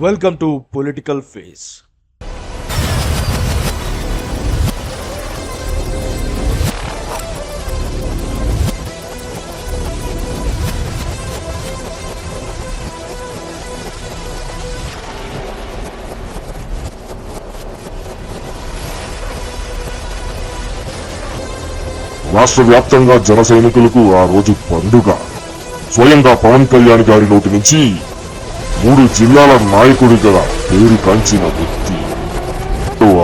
Welcome to Political Phase. రాష్ట్ర వ్యాప్తంగా జన సైనికులకు ఆ రోజు పండుగ. స్వయంగా పవన్ కళ్యాణ్ గారి నోటి నుంచి 3 జిల్లాల నాయకుడిగా పేరు కాంచిన వ్యక్తి.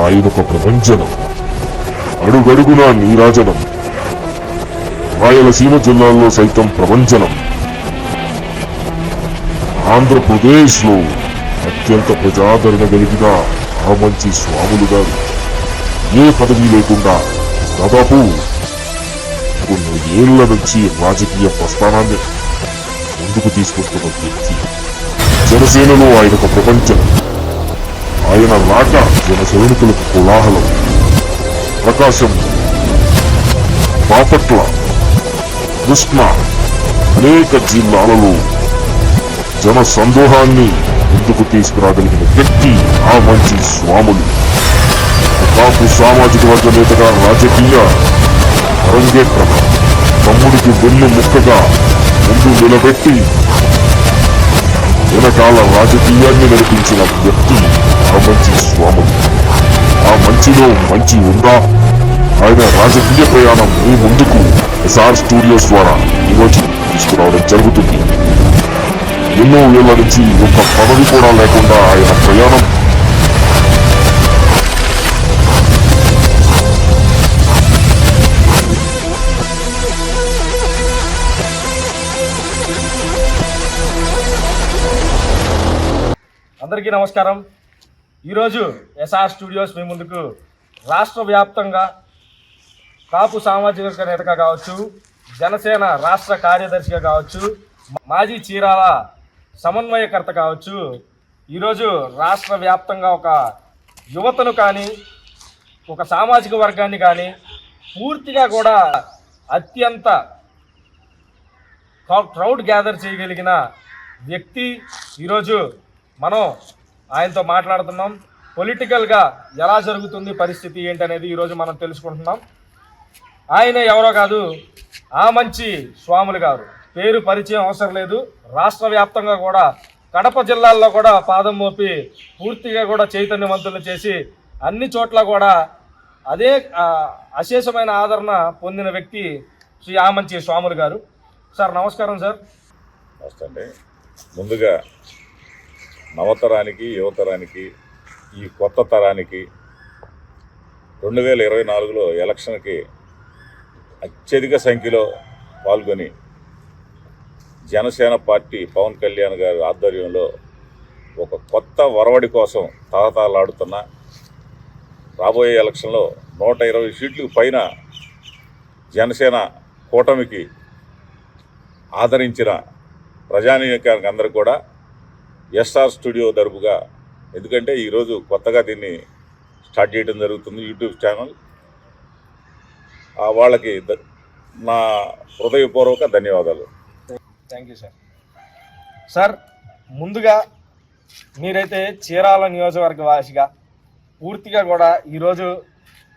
ఆయనొక ప్రభంజనం, అడుగడుగునా నీరాజనం. రాయలసీమ జిల్లాల్లో సైతం ప్రభంజనం. ఆంధ్రప్రదేశ్ లో అత్యంత ప్రజాదరణ కలిగిన ఆమంచి స్వాములు గారు ఏ పదవి లేకుండా దాదాపు కొన్ని ఏళ్ల నుంచి రాజకీయ ప్రస్థానాన్ని ముందుకు తీసుకొస్తున్న వ్యక్తి. జనసేనలో ఆయనకు ప్రపంచం. ఆయన రాక జన సైనికులకు కోలాహలం. ప్రకాశం, బాపట్ల, కృష్ణా అనేక జిల్లాలలో జన సందోహాన్ని ముందుకు తీసుకురాగలిగిన వ్యక్తి ఆ మంచి స్వాములు. కాపు సామాజిక వర్గ నేతగా రాజకీయ అరంగేట్రం. తమ్ముడికి వెన్ను ముక్కగా ముందు నిలబెట్టి వెనకాల రాజకీయాన్ని నడిపించిన వ్యక్తి ఆ మంచి స్వాములు. ఆ మంచిలో మంచి ఉందా? ఆయన రాజకీయ ప్రయాణం మీ ముందుకు ఎస్ఆర్ స్టూడియోస్ ద్వారా ఈరోజు తీసుకురావడం జరుగుతుంది. ఎన్నో ఏళ్ల నుంచి ఒక్క పదవి కూడా లేకుండా ఆయన ప్రయాణం అందరికీ నమస్కారం. ఈరోజు ఎస్ఆర్ స్టూడియోస్ మీ ముందుకు రాష్ట్ర వ్యాప్తంగా కాపు సామాజిక నేతగా కావచ్చు, జనసేన రాష్ట్ర కార్యదర్శిగా కావచ్చు, మాజీ చీరాల సమన్వయకర్త కావచ్చు, ఈరోజు రాష్ట్ర వ్యాప్తంగా ఒక యువతను కానీ ఒక సామాజిక వర్గాన్ని కానీ పూర్తిగా కూడా అత్యంత క్రౌడ్ గ్యాదర్ చేయగలిగిన వ్యక్తి. ఈరోజు మనం ఆయనతో మాట్లాడుతున్నాం. పొలిటికల్గా ఎలా జరుగుతుంది పరిస్థితి ఏంటనేది ఈరోజు మనం తెలుసుకుంటున్నాం. ఆయన ఎవరో కాదు, ఆ మంచి స్వాములు గారు. పేరు పరిచయం అవసరం లేదు. రాష్ట్ర వ్యాప్తంగా కూడా కడప జిల్లాల్లో కూడా పాదం మోపి పూర్తిగా కూడా చైతన్యవంతులు చేసి అన్ని చోట్ల కూడా అదే అశేషమైన ఆదరణ పొందిన వ్యక్తి శ్రీ ఆమంచి స్వాములు గారు. సార్ నమస్కారం. సార్ నమస్తే అండి. ముందుగా నవతరానికి, యువతరానికి, ఈ కొత్త తరానికి 2024లో ఎలక్షన్కి అత్యధిక సంఖ్యలో పాల్గొని జనసేన పార్టీ పవన్ కళ్యాణ్ గారి ఆధ్వర్యంలో ఒక కొత్త వరవడి కోసం తహతహలాడుతున్న రాబోయే ఎలక్షన్లో 120 సీట్లకు పైన జనసేన కూటమికి ఆదరించిన ప్రజానీకానికి అందరూ కూడా ఎస్ఆర్ స్టూడియో తరపుగా, ఎందుకంటే ఈరోజు కొత్తగా దీన్ని స్టార్ట్ చేయడం జరుగుతుంది యూట్యూబ్ ఛానల్, వాళ్ళకి నా హృదయపూర్వక ధన్యవాదాలు. Thank you sir. సార్ ముందుగా మీరైతే చీరాల నియోజకవర్గ వాసిగా పూర్తిగా కూడా ఈరోజు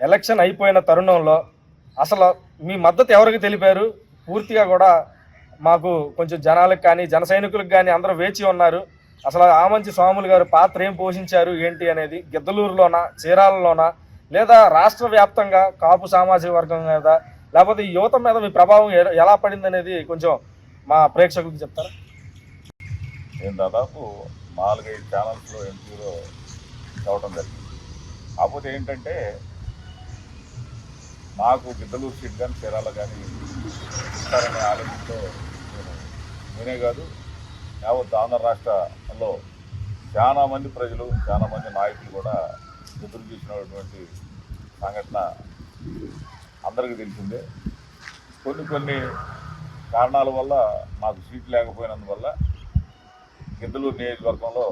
ఎలక్షన్ అయిపోయిన తరుణంలో అసలు మీ మద్దతు ఎవరికి తెలిపారు? పూర్తిగా కూడా మాకు కొంచెం జనాలకు కానీ జన సైనికులకు కానీ అందరూ వేచి ఉన్నారు. అసలు ఆమంచి స్వాములు గారు పాత్ర ఏం పోషించారు ఏంటి అనేది గిద్దలూరులోనా, చీరాలలోనా, లేదా రాష్ట్ర వ్యాప్తంగా కాపు సామాజిక వర్గం మీద, లేకపోతే ఈ యువత మీద మీ ప్రభావం ఎలా పడింది అనేది కొంచెం మా ప్రేక్షకులకు చెప్తారా? నేను దాదాపు 4-5 ఛానల్స్లో ఎంపీలో చదవటం జరిగింది. కాకపోతే ఏంటంటే నాకు గిద్దలూరు సీట్ కానీ చీరాల కానీ ఇస్తారనే ఆలోచనతో నేనే కాదు, యావత్ ఆంధ్ర రాష్ట్రంలో చాలామంది ప్రజలు, చాలామంది నాయకులు కూడా ఎదురు చూసినటువంటి సంఘటన అందరికీ తెలిసిందే. కొన్ని కారణాల వల్ల నాకు సీట్ లేకపోయినందువల్ల గిద్దలూరు నియోజకవర్గంలో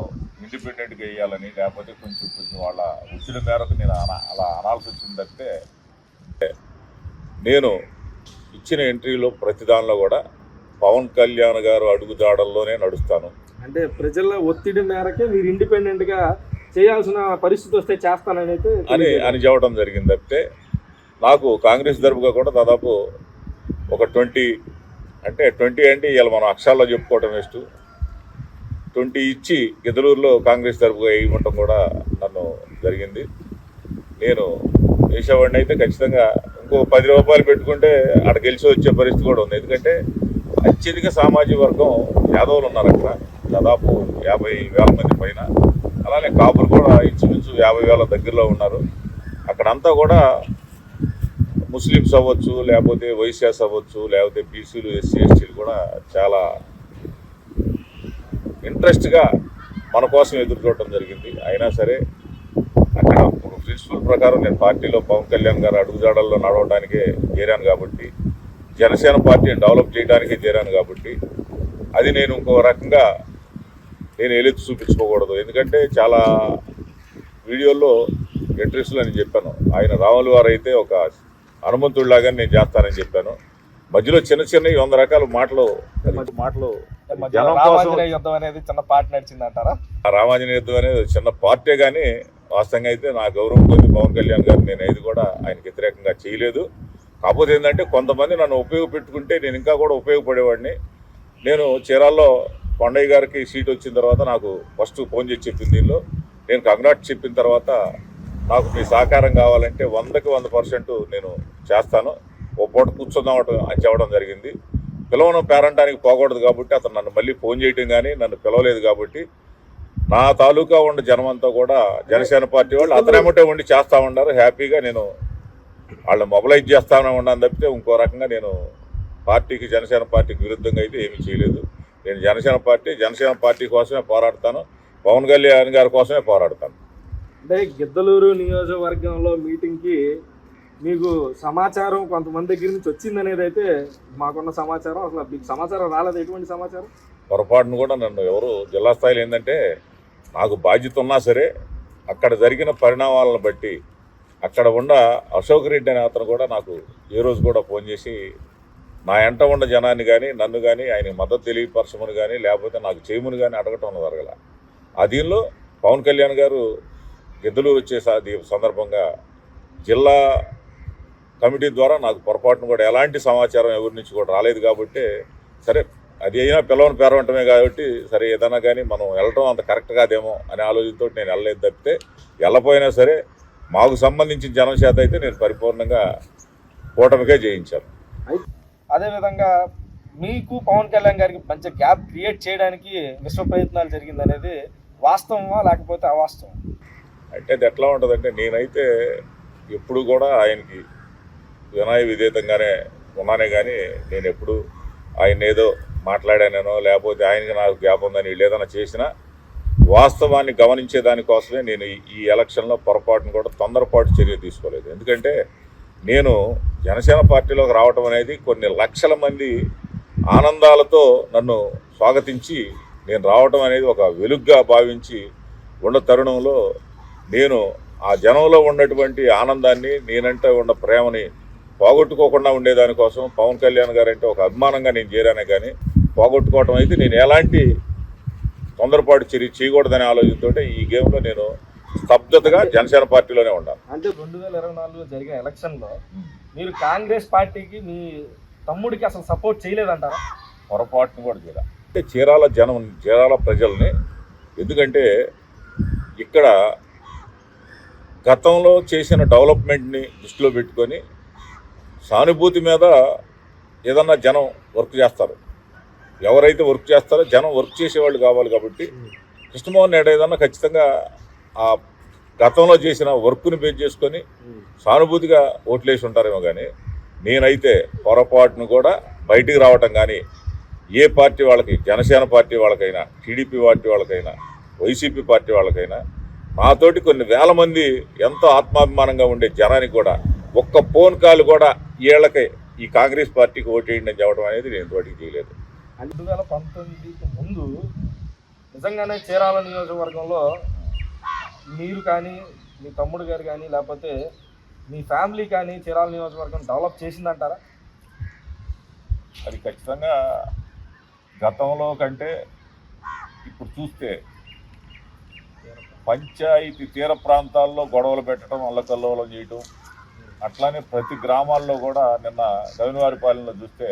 ఇండిపెండెంట్గా వేయాలని, లేకపోతే కొంచెం వాళ్ళ ఒత్తిడి మేరకు నేను అలా అనాల్సి వచ్చింది తప్పితే, నేను ఇచ్చిన ఎంట్రీలో ప్రతి దానిలో కూడా పవన్ కళ్యాణ్ గారు అడుగుజాడల్లోనే నడుస్తాను. అంటే ప్రజల ఒత్తిడి మేరకే మీరు ఇండిపెండెంట్గా చేయాల్సిన పరిస్థితి వస్తే చేస్తానని అయితే అని చెప్పడం జరిగింది తప్పితే నాకు కాంగ్రెస్ తరపుగా కూడా దాదాపు ఒక 20 అంటే ఇవాళ మనం అక్షరాల్లో చెప్పుకోవటం వేస్ట్ 20 ఇచ్చి గిద్దలూరులో కాంగ్రెస్ తరపుగా ఇవ్వటం కూడా నన్ను జరిగింది. నేను వేసేవాడిని అయితే ఖచ్చితంగా ఇంకో 10 రూపాయలు పెట్టుకుంటే అక్కడ గెలిచి వచ్చే పరిస్థితి కూడా ఉంది. ఎందుకంటే అత్యధిక సామాజిక వర్గం యాదవులు ఉన్నారు అక్కడ, దాదాపు 50,000 మంది పైన. అలానే కాపులు కూడా ఇంచుమించు 50,000 దగ్గరలో ఉన్నారు. అక్కడంతా కూడా ముస్లిమ్స్ అవ్వచ్చు, లేకపోతే వైశ్యాస్ అవ్వచ్చు, లేకపోతే బీసీలు, ఎస్సీ, ఎస్టీలు కూడా చాలా ఇంట్రెస్ట్గా మన కోసం ఎదురు చూడటం జరిగింది. అయినా సరే అక్కడ ఒక ప్రిన్సిపల్ ప్రకారం నేను పార్టీలో పవన్ కళ్యాణ్ గారు అడుగుజాడల్లో నడవడానికే చేరాను కాబట్టి, జనసేన పార్టీని డెవలప్ చేయడానికే చేరాను కాబట్టి, అది నేను ఇంకో రకంగా నేను ఎలెత్తి చూపించుకోకూడదు. ఎందుకంటే చాలా వీడియోల్లో ఇంట్రెస్ట్లో నేను చెప్పాను, ఆయన రాములు వారు అయితే ఒక హనుమంతుడిలాగా నేను చేస్తానని చెప్పాను. మధ్యలో చిన్న 100 రకాల మాటలు జనం కోసం రామాంజనేయ యుద్ధం అనేది చిన్న పార్టీ నడిచింది అంటారా? ఆ రామాంజనేయ యుద్ధం అనేది చిన్న పార్టీ, కానీ వాస్తవంగా అయితే నా గౌరవం కొద్ది పవన్ కళ్యాణ్ గారు నేను ఏది కూడా ఆయనకి వ్యతిరేకంగా చేయలేదు. కాకపోతే ఏంటంటే కొంతమంది నన్ను ఉపయోగపెట్టుకుంటే నేను ఇంకా కూడా ఉపయోగపడేవాడిని. నేను చీరాల్లో కొండయ్య గారికి సీట్ వచ్చిన తర్వాత నాకు ఫస్ట్ ఫోన్ చేసి చెప్పింది, దీనిలో నేను కంగ్రాట్స్ చెప్పిన తర్వాత నాకు మీ సహకారం కావాలంటే 100కి 100% నేను చేస్తాను, ఓ పూట కూర్చుందాం అని చెప్పడం జరిగింది. పిలవను పేరంటానికి పోకూడదు కాబట్టి అతను నన్ను మళ్ళీ ఫోన్ చేయటం కానీ నన్ను పిలవలేదు కాబట్టి నా తాలూకా ఉండే జనం అంతా కూడా జనసేన పార్టీ వాళ్ళు అతనేమంటే ఉండి చేస్తూ ఉన్నారు. హ్యాపీగా నేను వాళ్ళని మొబలైజ్ చేస్తానే ఉన్నాను తప్పితే ఇంకో రకంగా నేను పార్టీకి, జనసేన పార్టీకి విరుద్ధంగా అయితే ఏమీ చేయలేదు. నేను జనసేన పార్టీ కోసమే పోరాడతాను, పవన్ కళ్యాణ్ గారి కోసమే పోరాడతాను. అంటే గిద్దలూరు నియోజకవర్గంలో మీటింగ్కి మీకు సమాచారం కొంతమంది దగ్గర నుంచి వచ్చిందనేది అయితే మాకున్న సమాచారం. అసలు మీకు సమాచారం రాలేదు? ఎటువంటి సమాచారం? పొరపాటును కూడా నన్ను ఎవరు జిల్లా స్థాయిలో ఏంటంటే నాకు బాధ్యత ఉన్నా సరే అక్కడ జరిగిన పరిణామాలను బట్టి అక్కడ ఉన్న అశోక్ రెడ్డి అనే అతను కూడా నాకు ఏ రోజు కూడా ఫోన్ చేసి నా ఎంట ఉన్న జనాన్ని కానీ నన్ను కానీ ఆయన మద్దతు తెలియపరచమని కానీ లేకపోతే నాకు చేయమని కానీ అడగటం జరగల. ఆ దీనిలో పవన్ కళ్యాణ్ గారు గిద్దలూరు వచ్చే సందర్భంగా జిల్లా కమిటీ ద్వారా నాకు పొరపాటును కూడా ఎలాంటి సమాచారం ఎవరి నుంచి కూడా రాలేదు కాబట్టి, సరే అది అయినా పిల్లవని పేరవటమే కాబట్టి సరే ఏదైనా కానీ మనం వెళ్ళటం అంత కరెక్ట్ కాదేమో అనే ఆలోచనతో నేను వెళ్ళలేదు తప్పితే, వెళ్ళపోయినా సరే మాకు సంబంధించిన జనం చేత అయితే నేను పరిపూర్ణంగా కూటమికే జయించాను. అదేవిధంగా మీకు పవన్ కళ్యాణ్ గారికి మంచి గ్యాప్ క్రియేట్ చేయడానికి విశ్వ ప్రయత్నాలు జరిగిందనేది వాస్తవమా లేకపోతే అవాస్తవం? అంటే అది ఎట్లా ఉంటుందంటే, నేనైతే ఎప్పుడు కూడా ఆయనకి వినయ విధేతంగానే ఉన్నానే కానీ నేను ఎప్పుడు ఆయన ఏదో మాట్లాడానో లేకపోతే ఆయనకి నాకు గ్యాప్ ఉందని వీళ్ళు ఏదైనా చేసినా వాస్తవాన్ని గమనించే దానికోసమే నేను ఈ ఎలక్షన్లో పొరపాటును కూడా తొందరపాటు చర్య తీసుకోలేదు. ఎందుకంటే నేను జనసేన పార్టీలోకి రావటం అనేది కొన్ని లక్షల మంది ఆనందాలతో నన్ను స్వాగతించి నేను రావటం అనేది ఒక వెలుగ్గా భావించి ఉన్న తరుణంలో నేను ఆ జనంలో ఉన్నటువంటి ఆనందాన్ని, నేనంటే ఉన్న ప్రేమని పోగొట్టుకోకుండా ఉండేదానికోసం పవన్ కళ్యాణ్ గారు అంటే ఒక అభిమానంగా నేను చేరానే కానీ పోగొట్టుకోవటం అయితే నేను ఎలాంటి తొందరపాటు చర్య చేయకూడదనే ఆలోచనతో ఈ గేమ్లో నేను స్తబ్దతగా జనసేన పార్టీలోనే ఉన్నాను. అంటే 2024లో జరిగిన ఎలక్షన్లో మీరు కాంగ్రెస్ పార్టీకి మీ తమ్ముడికి అసలు సపోర్ట్ చేయలేదంటారా? పొరపాటును కూడా చేయాలి. అంటే చీరాల ప్రజల్ని, ఎందుకంటే ఇక్కడ గతంలో చేసిన డెవలప్మెంట్ని దృష్టిలో పెట్టుకొని సానుభూతి మీద ఏదన్నా జనం వర్క్ చేస్తారు. ఎవరైతే వర్క్ చేస్తారో జనం వర్క్ చేసేవాళ్ళు కావాలి కాబట్టి కృష్ణమోహన్ రెడ్డి ఏదన్నా ఖచ్చితంగా ఆ గతంలో చేసిన వర్క్ని బేస్ చేసుకొని సానుభూతిగా ఓట్లేసి ఉంటారేమో కానీ నేనైతే పొరపాటును కూడా బయటికి రావటం కానీ ఏ పార్టీ వాళ్ళకి, జనసేన పార్టీ వాళ్ళకైనా, టీడీపీ పార్టీ వాళ్ళకైనా, వైసీపీ పార్టీ వాళ్ళకైనా నాతోటి కొన్ని వేల మంది ఎంతో ఆత్మాభిమానంగా ఉండే జనానికి కూడా ఒక్క ఫోన్ కాల్ కూడా వీళ్ళకి ఈ కాంగ్రెస్ పార్టీకి ఓటేయండి అని చెప్పడం అనేది నేను తోటికి చేయలేదు. 2019కి ముందు నిజంగానే చీరాల నియోజకవర్గంలో మీరు కానీ, మీ తమ్ముడు గారు కానీ, లేకపోతే మీ ఫ్యామిలీ కానీ చీరాల నియోజకవర్గం డెవలప్ చేసిందంటారా? అది ఖచ్చితంగా గతంలో కంటే ఇప్పుడు చూస్తే పంచాయతీ తీర ప్రాంతాల్లో గొడవలు పెట్టడం, అల్లకల్లోలం చేయటం, అట్లానే ప్రతి గ్రామాల్లో కూడా నిన్న గవినవారిపాలెంలో చూస్తే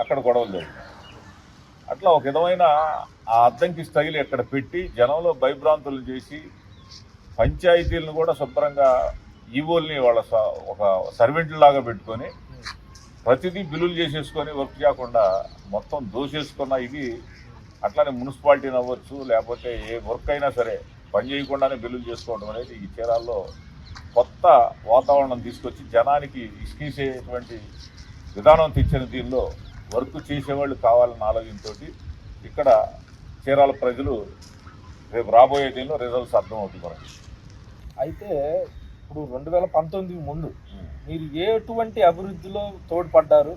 అక్కడ గొడవలు జరిగాయి. అట్లా ఒక విధమైన ఆ అద్దంకి స్టైల్ ఇక్కడ పెట్టి జనంలో భయభ్రాంతులు చేసి పంచాయతీలను కూడా శుభ్రంగా ఈవోల్ని వాళ్ళ ఒక సర్వెంట్లాగా పెట్టుకొని ప్రతిదీ బిల్లులు చేసేసుకొని వర్క్ చేయకుండా మొత్తం దోసేసుకున్న ఇది. అట్లానే మున్సిపాలిటీని అవ్వచ్చు, లేకపోతే ఏ వర్క్ అయినా సరే పని చేయకుండానే బిల్లులు చేసుకోవడం అనేది ఈ చీరాల్లో కొత్త వాతావరణం తీసుకొచ్చి జనానికి ఇసుకేసేటువంటి విధానం తెచ్చిన దీనిలో వర్క్ చేసేవాళ్ళు కావాలన్న ఆలోచనతో ఇక్కడ చీరాల ప్రజలు రేపు రాబోయే దీనిలో రిజల్ట్స్ అర్థమవుతుంది మనకి. అయితే ఇప్పుడు 2019 ముందు మీరు ఎటువంటి అభివృద్ధిలో తోడ్పడ్డారు?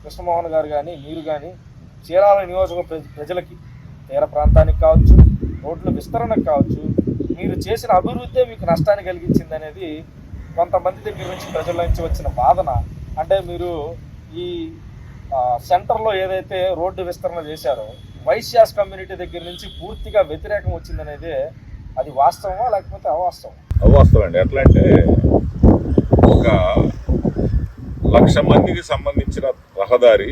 కృష్ణమోహన్ గారు కానీ మీరు కానీ చీరాల నియోజకవర్గ ప్రజలకి, తీర ప్రాంతానికి కావచ్చు, రోడ్ల విస్తరణకు కావచ్చు, మీరు చేసిన అభివృద్ధి మీకు నష్టాన్ని కలిగించింది అనేది కొంతమంది దగ్గర నుంచి ప్రజల నుంచి వచ్చిన వాదన. అంటే మీరు ఈ సెంటర్లో ఏదైతే రోడ్డు విస్తరణ చేశారో వైశ్యాస్ కమ్యూనిటీ దగ్గర నుంచి పూర్తిగా వ్యతిరేకం వచ్చిందనేది అది వాస్తవమా లేకపోతే అవాస్తవం? అవాస్తవం అండి. ఎట్లా అంటే ఒక 1,00,000 మందికి సంబంధించిన రహదారి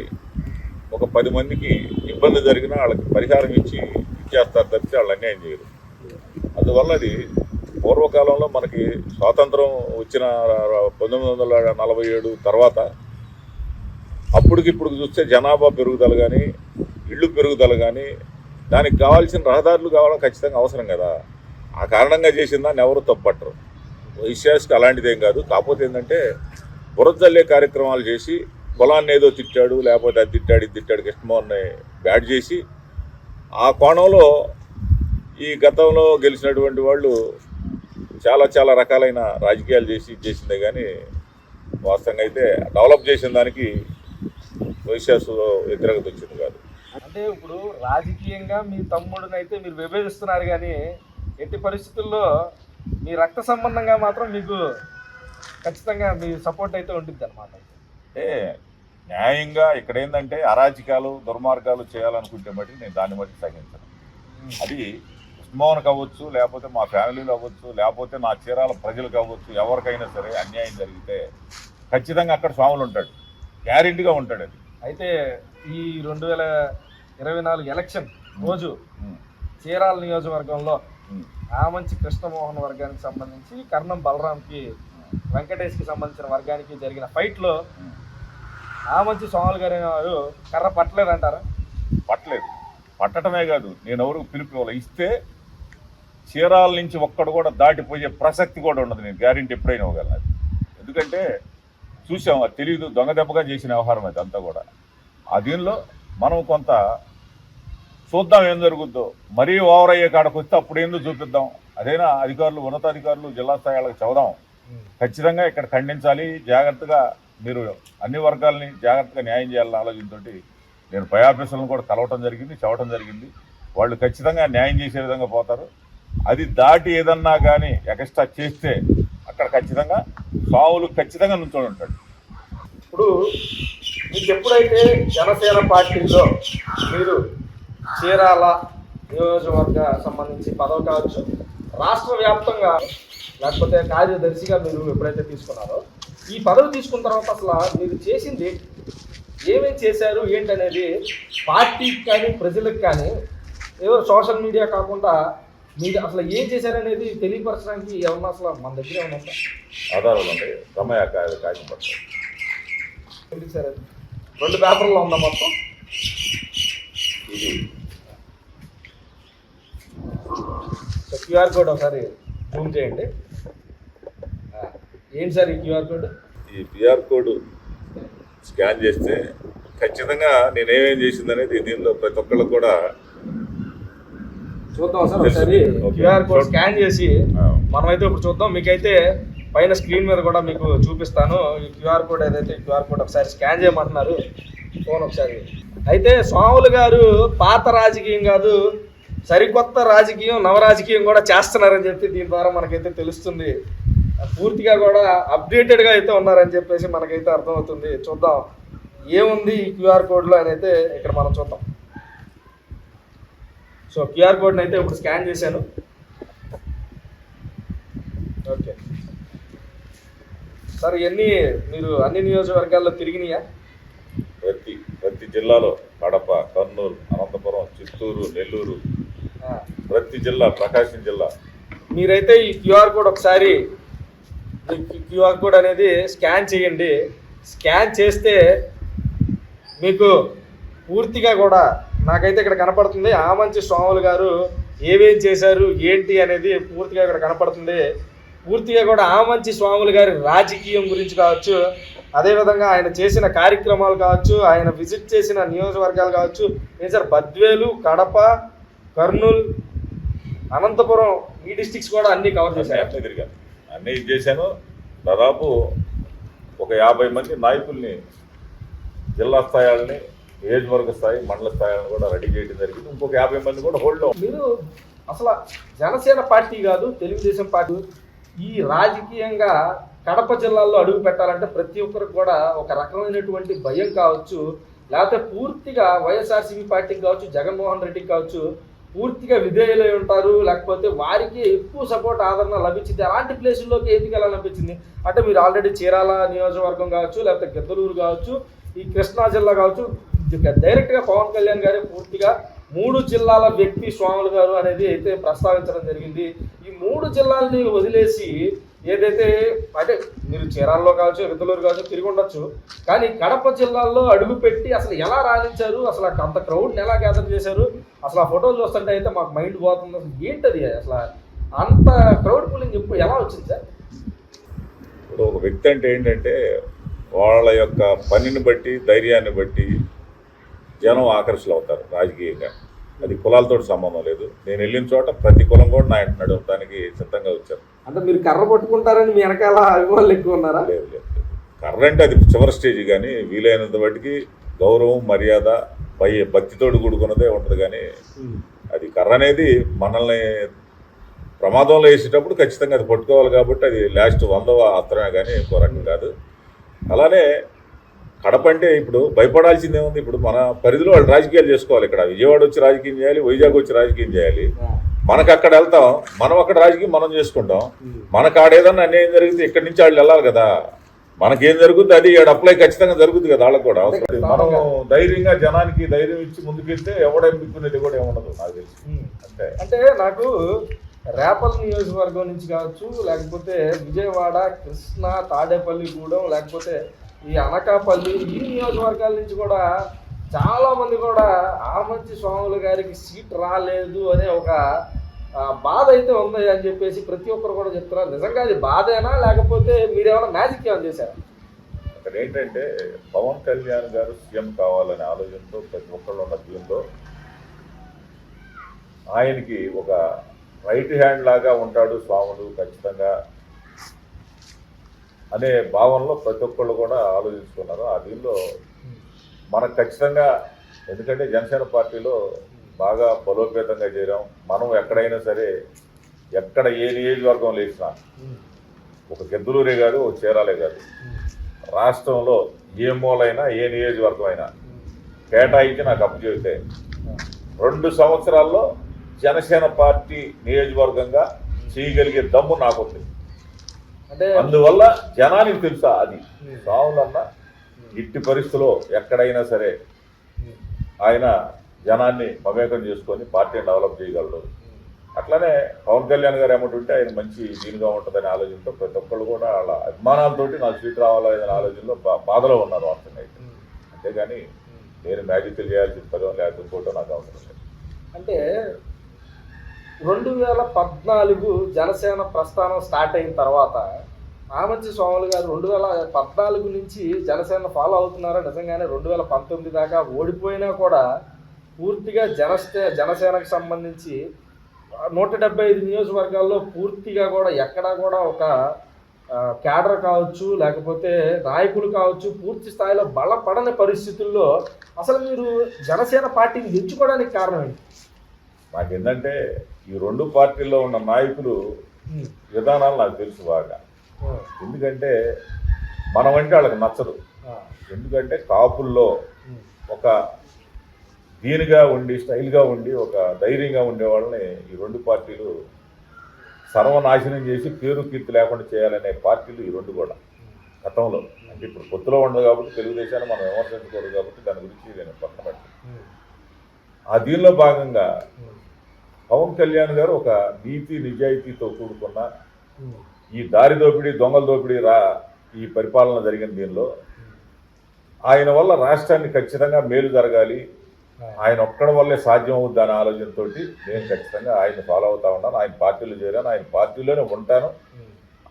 ఒక 10 మందికి ఇబ్బంది జరిగినా వాళ్ళకి పరిహారం ఇచ్చేస్తారు తప్పితే వాళ్ళు అన్యాయం చేయరు. అందువల్ల అది పూర్వకాలంలో మనకి స్వాతంత్రం వచ్చిన 1947 తర్వాత అప్పటికిప్పుడు చూస్తే జనాభా పెరుగుదల కానీ, ఇళ్ళు పెరుగుదల కానీ, దానికి కావాల్సిన రహదారులు కావాలా ఖచ్చితంగా అవసరం కదా. ఆ కారణంగా చేసిన దాన్ని ఎవరు తప్పట్టరు. వైశ్యాస్కి అలాంటిదేం కాదు. కాకపోతే ఏంటంటే బురదల్లే కార్యక్రమాలు చేసి పొలాన్ని ఏదో తిట్టాడు, లేకపోతే అది తిట్టాడు, ఇది తిట్టాడు, కృష్ణమోహన్ని బ్యాడ్ చేసి ఆ కోణంలో ఈ గతంలో గెలిచినటువంటి వాళ్ళు చాలా చాలా రకాలైన రాజకీయాలు చేసిందే కానీ వాస్తవంగా అయితే డెవలప్ చేసిన దానికి వైశ్యాసులో వ్యతిరేకత వచ్చింది కాదు. అంటే ఇప్పుడు రాజకీయంగా మీ తమ్ముడిని అయితే మీరు విభేదిస్తున్నారు కానీ ఎట్టి పరిస్థితుల్లో మీ రక్త సంబంధంగా మాత్రం మీకు ఖచ్చితంగా మీ సపోర్ట్ అయితే ఉంటుంది అన్నమాట. అంటే న్యాయంగా ఇక్కడ ఏంటంటే అరాచకాలు, దుర్మార్గాలు చేయాలనుకుంటే బట్టి నేను దాన్ని బట్టి తగ్గించను. అది కృష్ణమోహన్కి అవ్వచ్చు, లేకపోతే మా ఫ్యామిలీలో అవ్వచ్చు, లేకపోతే నా చీరాల ప్రజలకు అవ్వచ్చు, ఎవరికైనా సరే అన్యాయం జరిగితే ఖచ్చితంగా అక్కడ స్వాములు ఉంటాడు, గ్యారెంటీగా ఉంటాడు. అది అయితే ఈ 2024 ఎలక్షన్ రోజు చీరాల నియోజకవర్గంలో ఆమంచి కృష్ణమోహన్ వర్గానికి సంబంధించి కర్ణం బలరాంకి, వెంకటేష్కి సంబంధించిన వర్గానికి జరిగిన ఫైట్లో ఆమంచి స్వాములు గారు కర్ర పట్టలేదంటారా? పట్టలేదు. పట్టడమే కాదు, నేను ఎవరికి పిలుపు ఇస్తే చీరాల నుంచి ఒక్కడు కూడా దాటిపోయే ప్రసక్తి కూడా ఉండదు. నేను గ్యారెంటీ ఎప్పుడైనా ఇవ్వగలను. అది ఎందుకంటే చూసాం, అది తెలియదు, దొంగ దెబ్బగా చేసిన వ్యవహారం అది అంతా కూడా. ఆ దీనిలో మనం కొంత చూద్దాం ఏం జరుగుద్దో. మరీ ఓవర్ అయ్యే కాడకు వస్తే అప్పుడు ఏందో చూపిద్దాం. అదైనా అధికారులు, ఉన్నతాధికారులు జిల్లా స్థాయి వాళ్ళకి చెబుదాం. ఖచ్చితంగా ఇక్కడ ఖండించాలి, జాగ్రత్తగా మీరు అన్ని వర్గాలని జాగ్రత్తగా న్యాయం చేయాలన్న ఆలోచనతో నేను పై ఆఫీసులను కూడా కలవటం జరిగింది, చెప్పడం జరిగింది. వాళ్ళు ఖచ్చితంగా న్యాయం చేసే విధంగా పోతారు. అది దాటి ఏదన్నా కానీ ఎక్స్ట్రా చేస్తే అక్కడ ఖచ్చితంగా స్వాములు ఖచ్చితంగా నుంచొని ఉంటాడు. ఇప్పుడు మీకు ఎప్పుడైతే జనసేన పార్టీలో మీరు చీరాల నియోజకవర్గ సంబంధించి పదవి కావచ్చు, రాష్ట్ర వ్యాప్తంగా లేకపోతే కార్యదర్శిగా మీరు ఎప్పుడైతే తీసుకున్నారో, ఈ పదవి తీసుకున్న తర్వాత అసలు మీరు చేసింది ఏమేమి చేశారు ఏంటనేది పార్టీకి కానీ ప్రజలకు కానీ ఏదో సోషల్ మీడియా కాకుండా మీరు అసలు ఏం చేశారనేది తెలియపరచడానికి ఏమన్నా అసలు మన దగ్గర ఏమన్నా ఆధారాలు ఉంటాయి. రమయ్య కాగితం పడతాయి సార్, 2 పేపర్లో ఉందా మొత్తం? ఇది క్యూఆర్ కోడ్ ఒకసారి జూమ్ చేయండి. ఏంటి సార్ ఈ క్యూఆర్ కోడ్? ఈ క్యూఆర్ కోడ్ స్కాన్ చేస్తే ఖచ్చితంగా నేనేమేం చేసిందనేది దీనిలో ప్రతి ఒక్కళ్ళు కూడా చూద్దాం సార్. ఒకసారి క్యూఆర్ కోడ్ స్కాన్ చేసి మనమైతే ఇప్పుడు చూద్దాం. మీకైతే పైన స్క్రీన్ మీద కూడా మీకు చూపిస్తాను. ఈ క్యూఆర్ కోడ్ ఏదైతే క్యూఆర్ కోడ్ ఒకసారి స్కాన్ చేయమంటున్నారు ఫోన్ ఒకసారి. అయితే స్వాములు గారు పాత రాజకీయం కాదు, సరికొత్త రాజకీయం, నవరాజకీయం కూడా చేస్తున్నారని చెప్పి దీని ద్వారా మనకైతే తెలుస్తుంది. పూర్తిగా కూడా అప్డేటెడ్గా అయితే ఉన్నారని చెప్పేసి మనకైతే అర్థమవుతుంది. చూద్దాం ఏముంది ఈ క్యూఆర్ కోడ్లో అని అయితే ఇక్కడ మనం చూద్దాం. సో క్యూఆర్ కోడ్ని అయితే ఇప్పుడు స్కాన్ చేశాను. ఓకే సార్, ఇవన్నీ మీరు అన్ని నియోజకవర్గాల్లో తిరిగినాయా? ప్రతి జిల్లాలో కడప, కర్నూలు, అనంతపురం, చిత్తూరు, నెల్లూరు, ప్రతి జిల్లా, ప్రకాశం జిల్లా. మీరైతే ఈ క్యూఆర్ కోడ్ ఒకసారి క్యూఆర్ కోడ్ అనేది స్కాన్ చేయండి. స్కాన్ చేస్తే మీకు పూర్తిగా కూడా నాకైతే ఇక్కడ కనపడుతుంది ఆమంచి స్వాములు గారు ఏమేం చేశారు ఏంటి అనేది పూర్తిగా ఇక్కడ కనపడుతుంది. పూర్తిగా కూడా ఆమంచి స్వాములు గారి రాజకీయం గురించి కావచ్చు, అదేవిధంగా ఆయన చేసిన కార్యక్రమాలు కావచ్చు, ఆయన విజిట్ చేసిన నియోజకవర్గాలు కావచ్చు. ఏం సార్, బద్వేలు, కడప, కర్నూలు, అనంతపురం ఈ డిస్ట్రిక్ట్స్ కూడా అన్ని కవర్ చేశారు. అన్నీ తిరిగాను, అన్నీ ఇది చేశాను. దాదాపు ఒక 50 మంది నాయకుల్ని, జిల్లా స్థాయిని, నియోజకవర్గ స్థాయి, మండల స్థాయిలను కూడా రెడీ చేయడం జరిగింది. ఇంకొక 50 మంది కూడా హోల్డ్లో. మీరు అసలు జనసేన పార్టీ కాదు, తెలుగుదేశం పార్టీ, ఈ రాజకీయంగా కడప జిల్లాలో అడుగు పెట్టాలంటే ప్రతి ఒక్కరికి కూడా ఒక రకమైనటువంటి భయం కావచ్చు, లేకపోతే పూర్తిగా వైఎస్ఆర్సీపీ పార్టీకి కావచ్చు, జగన్మోహన్ రెడ్డికి కావచ్చు పూర్తిగా విధేయులై ఉంటారు, లేకపోతే వారికి ఎక్కువ సపోర్ట్ ఆదరణ లభించింది. అలాంటి ప్లేసుల్లోకి ఎందుకు ఎలా లభించింది అంటే, మీరు ఆల్రెడీ చీరాల నియోజకవర్గం కావచ్చు, లేకపోతే గిద్దలూరు కావచ్చు, ఈ కృష్ణా జిల్లా కావచ్చు, డైరెక్ట్గా పవన్ కళ్యాణ్ గారే పూర్తిగా 3 జిల్లాల వ్యక్తి స్వాములు గారు అనేది అయితే ప్రస్తావించడం జరిగింది. ఈ 3 జిల్లాలని వదిలేసి ఏదైతే అంటే మీరు చీరాల్లో కావచ్చు, గిద్దలూరు కావచ్చు తిరిగి ఉండొచ్చు, కానీ కడప జిల్లాల్లో అడుగుపెట్టి అసలు ఎలా రాణించారు, అసలు అంత క్రౌడ్ని ఎలా గ్యాదర్ చేశారు, అసలు ఆ ఫోటోలు చూస్తుంటే అయితే మాకు మైండ్ పోతుంది. అసలు ఏంటది, అసలు అంత క్రౌడ్ పుల్లింగ్ ఎలా వచ్చింది సార్? ఇప్పుడు ఒక వ్యక్తి అంటే ఏంటంటే వాళ్ళ యొక్క పనిని బట్టి, ధైర్యాన్ని బట్టి జనం ఆకర్షితులు అవుతారు రాజకీయంగా. అది కులాలతో సంబంధం లేదు. నేను వెళ్ళిన చోట ప్రతి కులం కూడా నా ఇంటి నడవడానికి సిద్ధంగా వచ్చారు. అంటే మీరు కర్ర పట్టుకుంటారని మీ వెనకాల అభిమానులు ఎక్కువ ఉన్నారా? లేదు లేదు, కర్ర అంటే అది చివరి స్టేజ్. కానీ వీలైనంత బట్టికి గౌరవం, మర్యాద, భక్తితోడు కూడుకున్నదే ఉంటుంది. కానీ అది కర్ర అనేది మనల్ని ప్రమాదంలో వేసేటప్పుడు ఖచ్చితంగా అది పట్టుకోవాలి. కాబట్టి అది లాస్ట్ 100వ అస్త్రమే కానీ ఇంకో రకం కాదు. అలానే కడప అంటే ఇప్పుడు భయపడాల్సిందే ఉంది. ఇప్పుడు మన పరిధిలో వాళ్ళు రాజకీయాలు చేసుకోవాలి. ఇక్కడ విజయవాడ వచ్చి రాజకీయం చేయాలి, వైజాగ్ వచ్చి రాజకీయం చేయాలి. మనకు అక్కడ వెళ్తాం, మనం అక్కడ రాజకీయం మనం చేసుకుంటాం. మనకు ఆడేదన్నా అన్యాయం జరిగితే ఇక్కడి నుంచి వాళ్ళు వెళ్ళాలి కదా. మనకేం జరుగుతుంది అది అప్లై ఖచ్చితంగా జరుగుతుంది కదా వాళ్ళకు కూడా. మనం ధైర్యంగా జనానికి ధైర్యం ఇచ్చి ముందుకెళ్తే ఎవడేం బిక్కునేది కూడా ఏముండదు నాకు తెలిసి. అంటే నాకు రేపల్ నియోజకవర్గం నుంచి కావచ్చు, లేకపోతే విజయవాడ, కృష్ణా, తాడేపల్లిగూడెం, లేకపోతే ఈ అనకాపల్లి ఈ నియోజకవర్గాల నుంచి కూడా చాలా మంది కూడా ఆమంచి స్వాములు గారికి సీట్ రాలేదు అనే ఒక బాధ అయితే ఉంది అని చెప్పేసి ప్రతి ఒక్కరు కూడా చెప్తున్నారు. నిజంగా అది బాధేనా, లేకపోతే మీరేమైనా మ్యాజిక్ ఏమైనా చేశారా? అక్కడ ఏంటంటే పవన్ కళ్యాణ్ గారు సీఎం కావాలనే ఆలోచనతో ప్రతి ఒక్కళ్ళు ఉన్న దీంతో ఆయనకి ఒక రైట్ హ్యాండ్ లాగా ఉంటాడు స్వాములు ఖచ్చితంగా అనే భావనలో ప్రతి ఒక్కళ్ళు కూడా ఆలోచించుకున్నారు. ఆ దీనిలో మనకు ఖచ్చితంగా, ఎందుకంటే జనసేన పార్టీలో బాగా బలోపేతంగా చేరాం. మనం ఎక్కడైనా సరే, ఎక్కడ ఏ నియోజకవర్గం లేచినా, ఒక గిద్దలూరే కాదు, ఒక చీరాలే కాదు, రాష్ట్రంలో ఏ మూలైనా ఏ నియోజకవర్గం అయినా కేటాయించి నాకు అప్పు చెబితే 2 సంవత్సరాల్లో జనసేన పార్టీ నియోజకవర్గంగా చేయగలిగే దమ్ము నాకుంది. అంటే అందువల్ల జనానికి తెలుసా అది రావులన్న ఇట్టి పరిస్థితిలో ఎక్కడైనా సరే ఆయన జనాన్ని మమేకం చేసుకొని పార్టీని డెవలప్ చేయగలరు. అట్లనే పవన్ కళ్యాణ్ గారు ఏమంటుంటే ఆయన మంచి దీనిగా ఉంటుందనే ఆలోచనతో ప్రతి ఒక్కళ్ళు కూడా వాళ్ళ అభిమానాలతోటి నాకు సీట్ రావాలనే ఆలోచనలో బాధలో ఉన్నారు వాస్తవంగా అయితే. అంతేగాని నేను మ్యాజిక్ చేయాల్సిన పదం లేకపోతే ఇంకోటో నాకు అవసరం లేదు. అంటే 2014 జనసేన ప్రస్థానం స్టార్ట్ అయిన తర్వాత ఆమంచి స్వాములు గారు 2014 నుంచి జనసేన ఫాలో అవుతున్నారా? నిజంగానే 2019 దాకా ఓడిపోయినా కూడా పూర్తిగా జనసేనకు సంబంధించి 175 నియోజకవర్గాల్లో పూర్తిగా కూడా ఎక్కడా కూడా ఒక క్యాడర్ కావచ్చు, లేకపోతే నాయకులు కావచ్చు పూర్తి స్థాయిలో బలపడని పరిస్థితుల్లో అసలు మీరు జనసేన పార్టీని ఎంచుకోవడానికి కారణం ఏంటి? నాకేంటంటే ఈ 2 పార్టీల్లో ఉన్న నాయకులు విధానాలు నాకు తెలుసు బాగా. ఎందుకంటే మనం అంటే వాళ్ళకి నచ్చదు. ఎందుకంటే కాపుల్లో ఒక దీనిగా ఉండి స్టైల్గా ఉండి ఒక ధైర్యంగా ఉండే వాళ్ళని ఈ రెండు పార్టీలు సర్వనాశనం చేసి పేరు కీర్తి లేకుండా చేయాలనే పార్టీలు ఈ రెండు కూడా గతంలో. అంటే ఇప్పుడు పొత్తులో ఉండదు కాబట్టి తెలుగుదేశాన్ని మనం విమర్శించకూడదు కాబట్టి దాని గురించి నేను పక్కన పెట్టాను. ఆ దీనిలో భాగంగా పవన్ కళ్యాణ్ గారు ఒక నీతి నిజాయితీతో కూడుకున్న ఈ దారి దోపిడీ దొంగల దోపిడీ ఈ పరిపాలన జరిగిన దీనిలో ఆయన వల్ల రాష్ట్రాన్ని ఖచ్చితంగా మేలు జరగాలి, ఆయన ఒక్కడి వల్లే సాధ్యం అవుద్ది అనే ఆలోచనతో నేను ఖచ్చితంగా ఆయన ఫాలో అవుతా ఉన్నాను. ఆయన పార్టీలో చేరాను, ఆయన పార్టీలోనే ఉంటాను.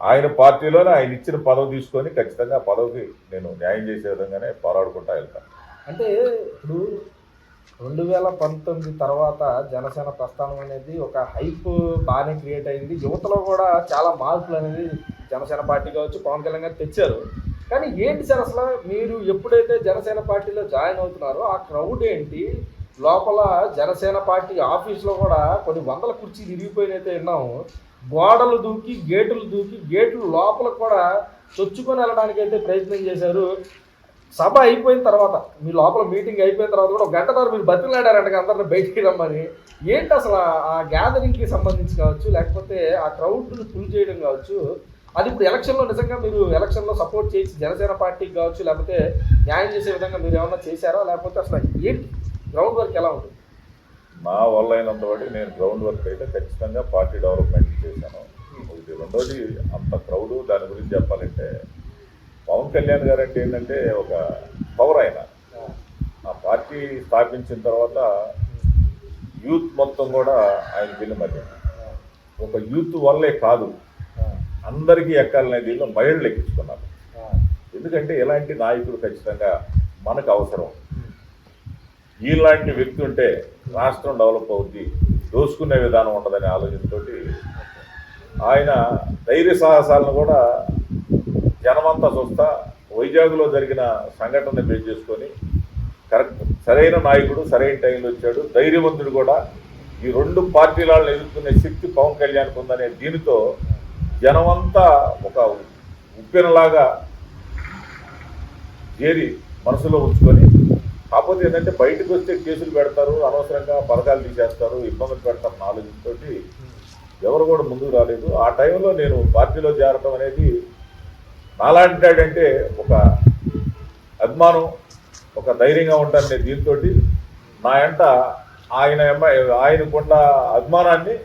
ఆయన పార్టీలోనే ఆయన ఇచ్చిన పదవి తీసుకొని ఖచ్చితంగా పదవికి నేను న్యాయం చేసే విధంగానే పోరాడుకుంటా వెళ్తాను. అంటే ఇప్పుడు 2019 తర్వాత జనసేన ప్రస్థానం అనేది ఒక హైప్ బాగానే క్రియేట్ అయింది. యువతలో కూడా చాలా మార్పులు అనేది జనసేన పార్టీ కావచ్చు పవన్ కళ్యాణ్ గారు తెచ్చారు. కానీ ఏంటి సార్ అసలు మీరు ఎప్పుడైతే జనసేన పార్టీలో జాయిన్ అవుతున్నారో ఆ క్రౌడ్ ఏంటి? లోపల జనసేన పార్టీ ఆఫీస్లో కూడా కొన్ని వందల కుర్చీలు ఇరిగిపోయినైతే విన్నాము. గోడలు దూకి గేట్లు లోపల కూడా చొచ్చుకొని వెళ్ళడానికి అయితే ప్రయత్నం చేశారు. సభ అయిపోయిన తర్వాత మీ లోపల మీటింగ్ అయిపోయిన తర్వాత కూడా 1 గంట తర్వాత మీరు బతిలాడారంట అందరిని బయటికి రమ్మని. ఏంటి అసలు ఆ గ్యాదరింగ్కి సంబంధించి కావచ్చు, లేకపోతే ఆ క్రౌడ్ని ఫుల్ చేయడం కావచ్చు, అది ఇప్పుడు ఎలక్షన్లో నిజంగా మీరు ఎలక్షన్లో సపోర్ట్ చేసి జనసేన పార్టీకి కావచ్చు లేకపోతే న్యాయం చేసే విధంగా మీరు ఏమన్నా చేశారా? లేకపోతే అసలు ఏంటి గ్రౌండ్ వర్క్ ఎలా ఉంటుంది? నా వల్ల అయినంత వాటికి నేను గ్రౌండ్ వర్క్ అయితే ఖచ్చితంగా పార్టీ డెవలప్మెంట్ చేశాను. ఒకటి. రెండోది అంత క్రౌడు దాని గురించి చెప్పాలంటే పవన్ కళ్యాణ్ గారు అంటే ఏంటంటే ఒక పవర్. ఆయన ఆ పార్టీ స్థాపించిన తర్వాత యూత్ మొత్తం కూడా ఆయన పిల్లి మధ్య ఒక యూత్ వల్లే కాదు అందరికీ ఎక్కాలనే దీనిలో మహిళలు ఎక్కించుకున్నారు. ఎందుకంటే ఇలాంటి నాయకుడు ఖచ్చితంగా మనకు అవసరం. ఇలాంటి వ్యక్తి ఉంటే రాష్ట్రం డెవలప్ అవుద్ది, దోసుకునే విధానం ఉండదనే ఆలోచనతోటి ఆయన ధైర్య సాహసాలను కూడా జనమంతా చూస్తా వైజాగ్లో జరిగిన సంఘటన బేస్ చేసుకొని కరెక్ట్ సరైన నాయకుడు సరైన టైంలో వచ్చాడు, ధైర్యవంతుడు కూడా. ఈ రెండు పార్టీలను ఎదుర్కొనే శక్తి పవన్ కళ్యాణ్కి ఉందనే దీనితో జనమంతా ఒక ఉప్పెనలాగా చేరి మనసులో ఉంచుకొని, కాకపోతే ఏంటంటే బయటకు వస్తే కేసులు పెడతారు, అనవసరంగా పథకాలు తీసేస్తారు, ఇబ్బందులు పెడతారు ఆలోచనతో ఎవరు కూడా ముందుకు రాలేదు. ఆ టైంలో నేను పార్టీలో చేరటం అనేది నాలాంటాడంటే ఒక అభిమానం, ఒక ధైర్యంగా ఉంటాననే దీంతో నా వెంట ఆయనకున్న అభిమానాన్ని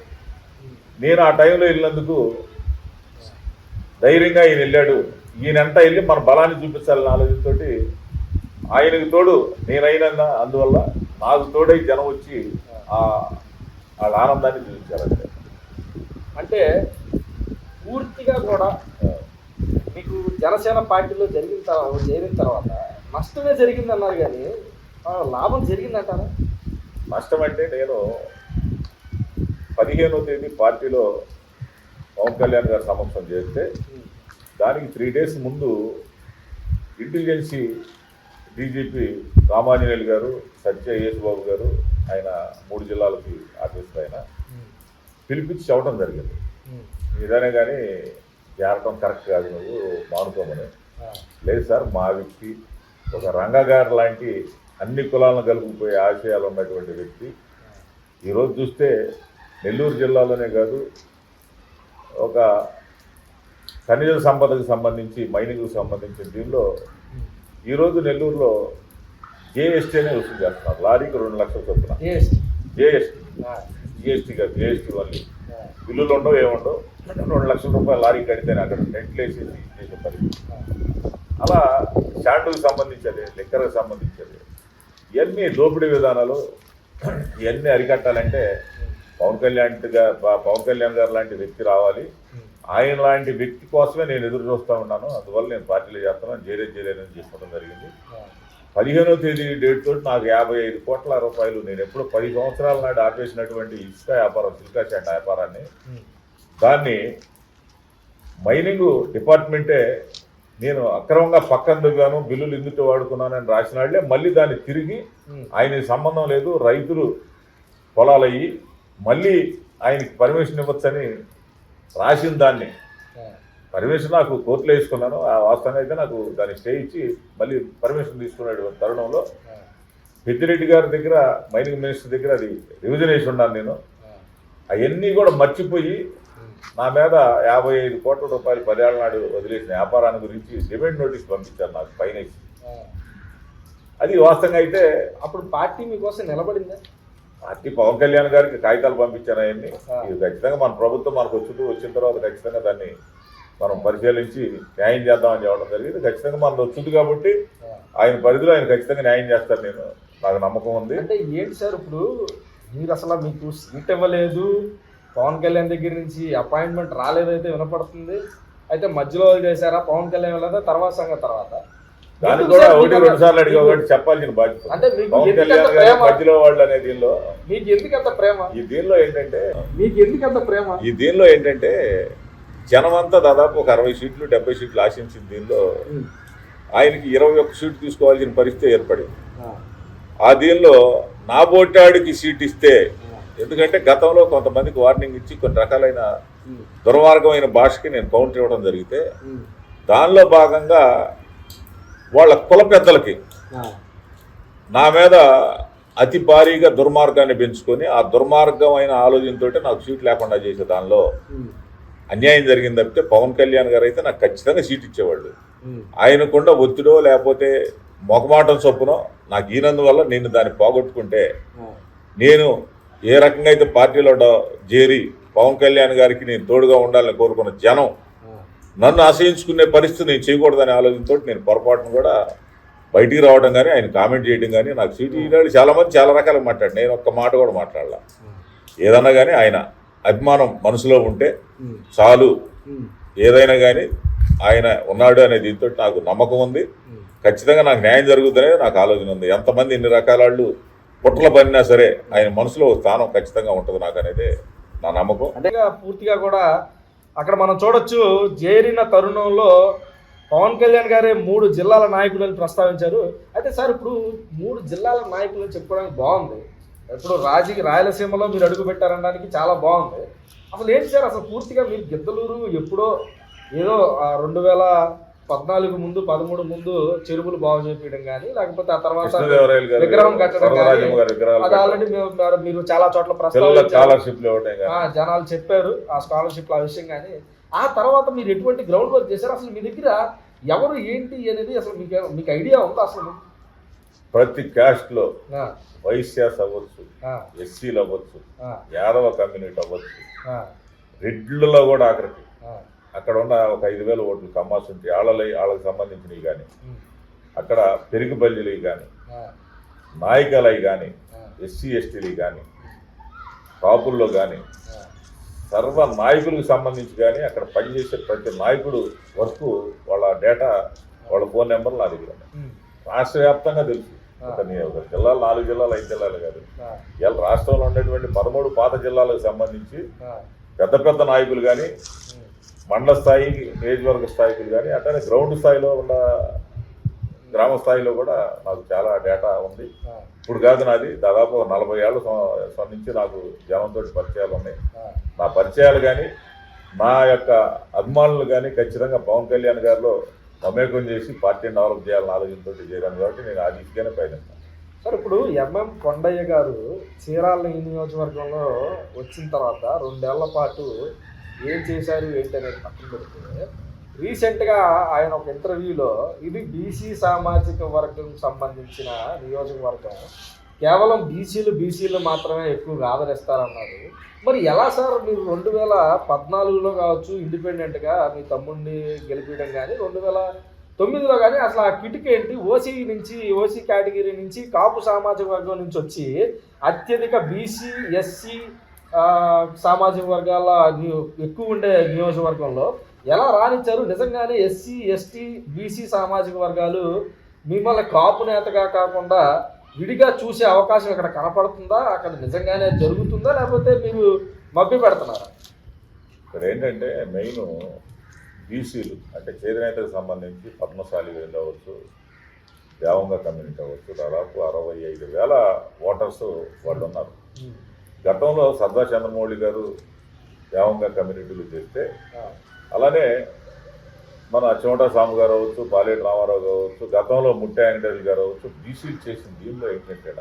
నేను ఆ టైంలో వెళ్ళినందుకు ధైర్యంగా ఈయన వెళ్ళాడు, ఈయనంతా వెళ్ళి మన బలాన్ని చూపించాలనే ఆలోచనతో ఆయనకు తోడు నేనైనా అందువల్ల నాకు తోడై జనం వచ్చి వాళ్ళ ఆనందాన్ని చూపించారంటే. అంటే పూర్తిగా కూడా మీకు జనసేన పార్టీలో చేరిన తర్వాత నష్టమే జరిగింది అన్నారు, కానీ లాభం జరిగిందంటారా? నష్టం అంటే నేను 15వ తేదీ పార్టీలో పవన్ కళ్యాణ్ గారి సమక్షం చేస్తే దానికి 3 days ముందు ఇంటెలిజెన్సీ డీజీపీ రామాంజనేయులు గారు, సత్య యేసు బాబు గారు, ఆయన 3 జిల్లాలకి ఆఫీసులో ఆయన పిలిపించి చెప్పడం జరిగింది. ఇదనే కానీ చేరటం కరెక్ట్ కాదు, నువ్వు మానుకోమని. లేదు సార్, మా వ్యక్తి ఒక రంగా గారు లాంటి అన్ని కులాలను కలుపుకుపోయే ఆశయాలు ఉన్నటువంటి వ్యక్తి ఈరోజు చూస్తే నెల్లూరు జిల్లాలోనే కాదు, ఒక ఖనిజ సంపదకు సంబంధించి మైనింగ్కు సంబంధించిన దీనిలో ఈరోజు నెల్లూరులో జేఎస్టీ అనే వసూలు చేస్తున్నారు. లారీకి 2 లక్షల చొప్పున జిఎస్టీ కాదు, జిఎస్టీ వల్ల బిల్లులు ఉండవు, ఏముండవు. 2 లక్షల రూపాయలు లారీ కడితేనే అక్కడ టెంట్లు వేసేసి చేసే పరిస్థితి. అలా షాండుకు సంబంధించేది, లిక్కర్కి సంబంధించేది, ఇవన్నీ దోపిడీ విధానాలు. ఇవన్నీ అరికట్టాలంటే పవన్ కళ్యాణ్ గారు లాంటి వ్యక్తి రావాలి. ఆయన లాంటి వ్యక్తి కోసమే నేను ఎదురు చూస్తూ ఉన్నాను. అందువల్ల నేను పార్టీలో చేస్తున్నాను, చేరేదని చేసుకోవడం జరిగింది. 15వ తేదీ డేట్ తోటి నాకు 55 కోట్ల రూపాయలు నేను ఎప్పుడు 10 సంవత్సరాల నాడు ఆపేసినటువంటి ఇసుక వ్యాపారం, సిల్కా శాండ్ వ్యాపారాన్ని, దాన్ని మైనింగ్ డిపార్ట్మెంటే నేను అక్రమంగా పక్కన దిగాను, బిల్లులు ఎందుకు వాడుకున్నానని రాసిన వాళ్ళే మళ్ళీ దాన్ని తిరిగి ఆయనకి సంబంధం లేదు, రైతులు పొలాలయ్యి మళ్ళీ ఆయనకి పర్మిషన్ ఇవ్వచ్చని రాసిన దాన్ని పర్మిషన్ నాకు కోర్టులో వేసుకున్నాను. ఆ వాస్తవంగా అయితే నాకు దాన్ని స్టే ఇచ్చి మళ్ళీ పర్మిషన్ తీసుకునే తరుణంలో పెద్దిరెడ్డి గారి దగ్గర మైనింగ్ మినిస్టర్ దగ్గర అది రివిజన్ వేసి ఉన్నాను నేను. అవన్నీ కూడా మర్చిపోయి నా మీద 55 కోట్ల రూపాయలు 10 ఏళ్ల నాడు వదిలేసిన వ్యాపారాన్ని గురించి డిమాండ్ నోటీస్ పంపించారు నాకు పైన. అది వాస్తవంగా అయితే అప్పుడు పార్టీ మీకోసం నిలబడిందా? పార్టీ పవన్ కళ్యాణ్ గారికి కాగితాలు పంపించాను అవన్నీ. ఇది ఖచ్చితంగా మన ప్రభుత్వం మనకు వచ్చిన తర్వాత ఖచ్చితంగా దాన్ని మనం పరిశీలించి న్యాయం చేద్దామని చెప్పడం జరిగింది. ఖచ్చితంగా మనకు వచ్చింది కాబట్టి ఆయన పరిధిలో ఆయన ఖచ్చితంగా న్యాయం చేస్తారు, నాకు నమ్మకం ఉంది. అంటే ఏంటి సార్ ఇప్పుడు మీరు అసలు మీకు సీట్ ఇవ్వలేదు, పవన్ కళ్యాణ్ దగ్గర నుంచి అపాయింట్మెంట్ రాలేదైతే వినపడుతుంది. అయితే మధ్యలో చేశారా పవన్ కళ్యాణ్ వెళ్ళదా తర్వాత సంగతి తర్వాత దాన్ని కూడా 1-2 సార్లు అడిగా ఒకటి చెప్పాల్సిన బాధ్యత. అంటే పవన్ కళ్యాణ్ గారు మధ్యలో వాళ్ళు అనే దీనిలో మీకు ఎందుకంత ప్రేమ? ఈ దీనిలో ఏంటంటే మీకు ఎందుకంత ప్రేమ? ఈ దీనిలో ఏంటంటే జనం అంతా దాదాపు ఒక 60 సీట్లు 70 సీట్లు ఆశించిన దీనిలో ఆయనకి 21 సీట్లు తీసుకోవాల్సిన పరిస్థితి ఏర్పడింది. ఆ దీనిలో నా బోటాడికి సీట్ ఇస్తే, ఎందుకంటే గతంలో కొంతమందికి వార్నింగ్ ఇచ్చి కొన్ని రకాలైన దుర్మార్గమైన భాషకి నేను కౌంటర్ ఇవ్వడం జరిగితే దానిలో భాగంగా వాళ్ళ కుల పెద్దలకి నా మీద అతి భారీగా దుర్మార్గాన్ని పెంచుకొని ఆ దుర్మార్గమైన ఆలోచనతో నాకు సీట్ లేకుండా చేసే దానిలో అన్యాయం జరిగింది తప్పితే పవన్ కళ్యాణ్ గారు అయితే నాకు ఖచ్చితంగా సీట్ ఇచ్చేవాళ్ళు. ఆయనకుండా ఒత్తిడో లేకపోతే మొగమాటం చొప్పునో నాకు ఈనందువల్ల నేను దాన్ని పోగొట్టుకుంటే నేను ఏ రకంగా అయితే పార్టీలో చేరి పవన్ కళ్యాణ్ గారికి నేను తోడుగా ఉండాలని కోరుకున్న జనం నన్ను ఆశ్రయించుకునే పరిస్థితి నేను చేయకూడదనే ఆలోచనతో నేను పొరపాటును కూడా బయటికి రావడం కానీ ఆయన కామెంట్ చేయడం కానీ నాకు సీటు ఈనాడు చాలామంది చాలా రకాలుగా మాట్లాడు, నేను ఒక్క మాట కూడా మాట్లాడాల. ఏదన్నా కానీ ఆయన అభిమానం మనసులో ఉంటే చాలు, ఏదైనా కానీ ఆయన ఉన్నాడు అనే దీంతో నాకు నమ్మకం ఉంది. ఖచ్చితంగా నాకు న్యాయం జరుగుతుందనేది నాకు ఆలోచన ఉంది. ఎంతమంది ఎన్ని రకాల వాళ్ళు పుట్టలు పడినా సరే ఆయన మనసులో స్థానం ఖచ్చితంగా ఉంటుంది నాకు అనేది నా నమ్మకం. అంటే పూర్తిగా కూడా అక్కడ మనం చూడొచ్చు, చేరిన తరుణంలో పవన్ కళ్యాణ్ గారే 3 జిల్లాల నాయకులను ప్రస్తావించారు. అయితే సార్ ఇప్పుడు 3 జిల్లాల నాయకులను చెప్పుకోవడానికి బాగుంది, ఇప్పుడు రాయలసీమలో మీరు అడుగు పెట్టారనడానికి చాలా బాగుంది. అసలు ఏంటి సార్ అసలు పూర్తిగా మీరు గిద్దలూరు ఎప్పుడో ఏదో 2014 ముందు 13 ముందు చెరువులు బాగు చేపించడం కానీ లేకపోతే ఆ తర్వాత విగ్రహం కట్టడం కానీ అది ఆల్రెడీ మీరు చాలా చోట్ల జనాలు చెప్పారు ఆ స్కాలర్షిప్ ఆ విషయం. కానీ ఆ తర్వాత మీరు ఎటువంటి గ్రౌండ్ వర్క్ చేశారు? అసలు మీ దగ్గర ఎవరు ఏంటి అనేది అసలు మీకు ఐడియా ఉందా? అసలు ప్రతి క్యాస్ట్ లో వైశ్యాస్ అవ్వచ్చు, ఎస్సీలు అవ్వచ్చు, యాదవ కమ్యూనిటీ అవ్వచ్చు, రెడ్లలో కూడా ఆఖరికి అక్కడ ఉన్న ఒక 5,000 ఓట్లు కమ్మాల్సి ఉంటాయి. వాళ్ళకి సంబంధించినవి కానీ, అక్కడ పెరుగు బల్లిలవి కానీ, నాయకులవి కానీ, ఎస్సీ ఎస్టీలు కానీ, కాపుల్లో కానీ, సర్వ నాయకులకు సంబంధించి కానీ అక్కడ పనిచేసే ప్రతి నాయకుడు వరకు వాళ్ళ డేటా, వాళ్ళ ఫోన్ నెంబర్లు నా దగ్గర ఉన్నాయి. రాష్ట్ర వ్యాప్తంగా తెలుసు. ఒక జిల్లాలు 4 జిల్లాలు 5 జిల్లాలు కాదు, ఇలా రాష్ట్రంలో ఉండేటువంటి 13 పాత జిల్లాలకు సంబంధించి పెద్ద పెద్ద నాయకులు కానీ, మండల స్థాయి నియోజకవర్గ స్థాయికులు కానీ, అట్లనే గ్రౌండ్ స్థాయిలో ఉన్న గ్రామ స్థాయిలో కూడా నాకు చాలా డేటా ఉంది. ఇప్పుడు కాదు, నాది దాదాపు 40 ఏళ్ళ నుంచి నాకు జనంతో పరిచయాలు ఉన్నాయి. నా పరిచయాలు కానీ నా యొక్క అభిమానులు కానీ ఖచ్చితంగా పవన్ కళ్యాణ్ గారిలో మమేకం చేసి పార్టీని డెవలప్ చేయాలని ఆలోచనతో చేరాను కాబట్టి నేను ఆ దిశగానే ప్రయత్నిస్తాను. సార్ ఇప్పుడు ఎంఎం కొండయ్య గారు చీరాల నియోజకవర్గంలో వచ్చిన తర్వాత 2 ఏళ్ల పాటు ఏం చేశారు ఏంటి అనేది పక్కన పెడితే రీసెంట్గా ఆయన ఒక ఇంటర్వ్యూలో ఇది బీసీ సామాజిక వర్గం సంబంధించిన నియోజకవర్గం, కేవలం బీసీలు మాత్రమే ఎక్కువగా ఆదరిస్తారన్నారు. మరి ఎలా సార్ మీరు 2014లో కావచ్చు ఇండిపెండెంట్గా మీ తమ్ముడిని గెలిపించడం కానీ 2009లో కానీ అసలు ఆ కిటికీ ఏంటి? ఓసీ కేటగిరీ నుంచి కాపు సామాజిక వర్గం నుంచి వచ్చి అత్యధిక బీసీ ఎస్సీ సామాజిక వర్గాల ఎక్కువ ఉండే నియోజకవర్గంలో ఎలా రాణించారు? నిజంగానే ఎస్సీ ఎస్టీ బీసీ సామాజిక వర్గాలు మిమ్మల్ని కాపు నేతగా కాకుండా విడిగా చూసే అవకాశం ఇక్కడ కనపడుతుందా? అక్కడ నిజంగానే జరుగుతుందా లేకపోతే మీరు మభ్య పెడుతున్నారా? ఇక్కడ ఏంటంటే మెయిన్ బీసీలు అంటే చేనేతకు సంబంధించి పద్మశాలి వీళ్ళు అవ్వచ్చు, దేవంగ కమ్యూనిటీ అవ్వచ్చు, దాదాపు 65,000 ఓటర్స్ వాళ్ళు ఉన్నారు. గతంలో సర్దార్ చంద్రమౌళి గారు దేవంగ కమ్యూనిటీలు చేస్తే అలానే మన చెమట సాము గారు అవ్వచ్చు, పాలేటి రామారావు కావచ్చు, గతంలో ముట్టా వెంకటేశ్వర గారు అవ్వచ్చు, బీసీలు చేసిన దీనిలో ఏంటంటే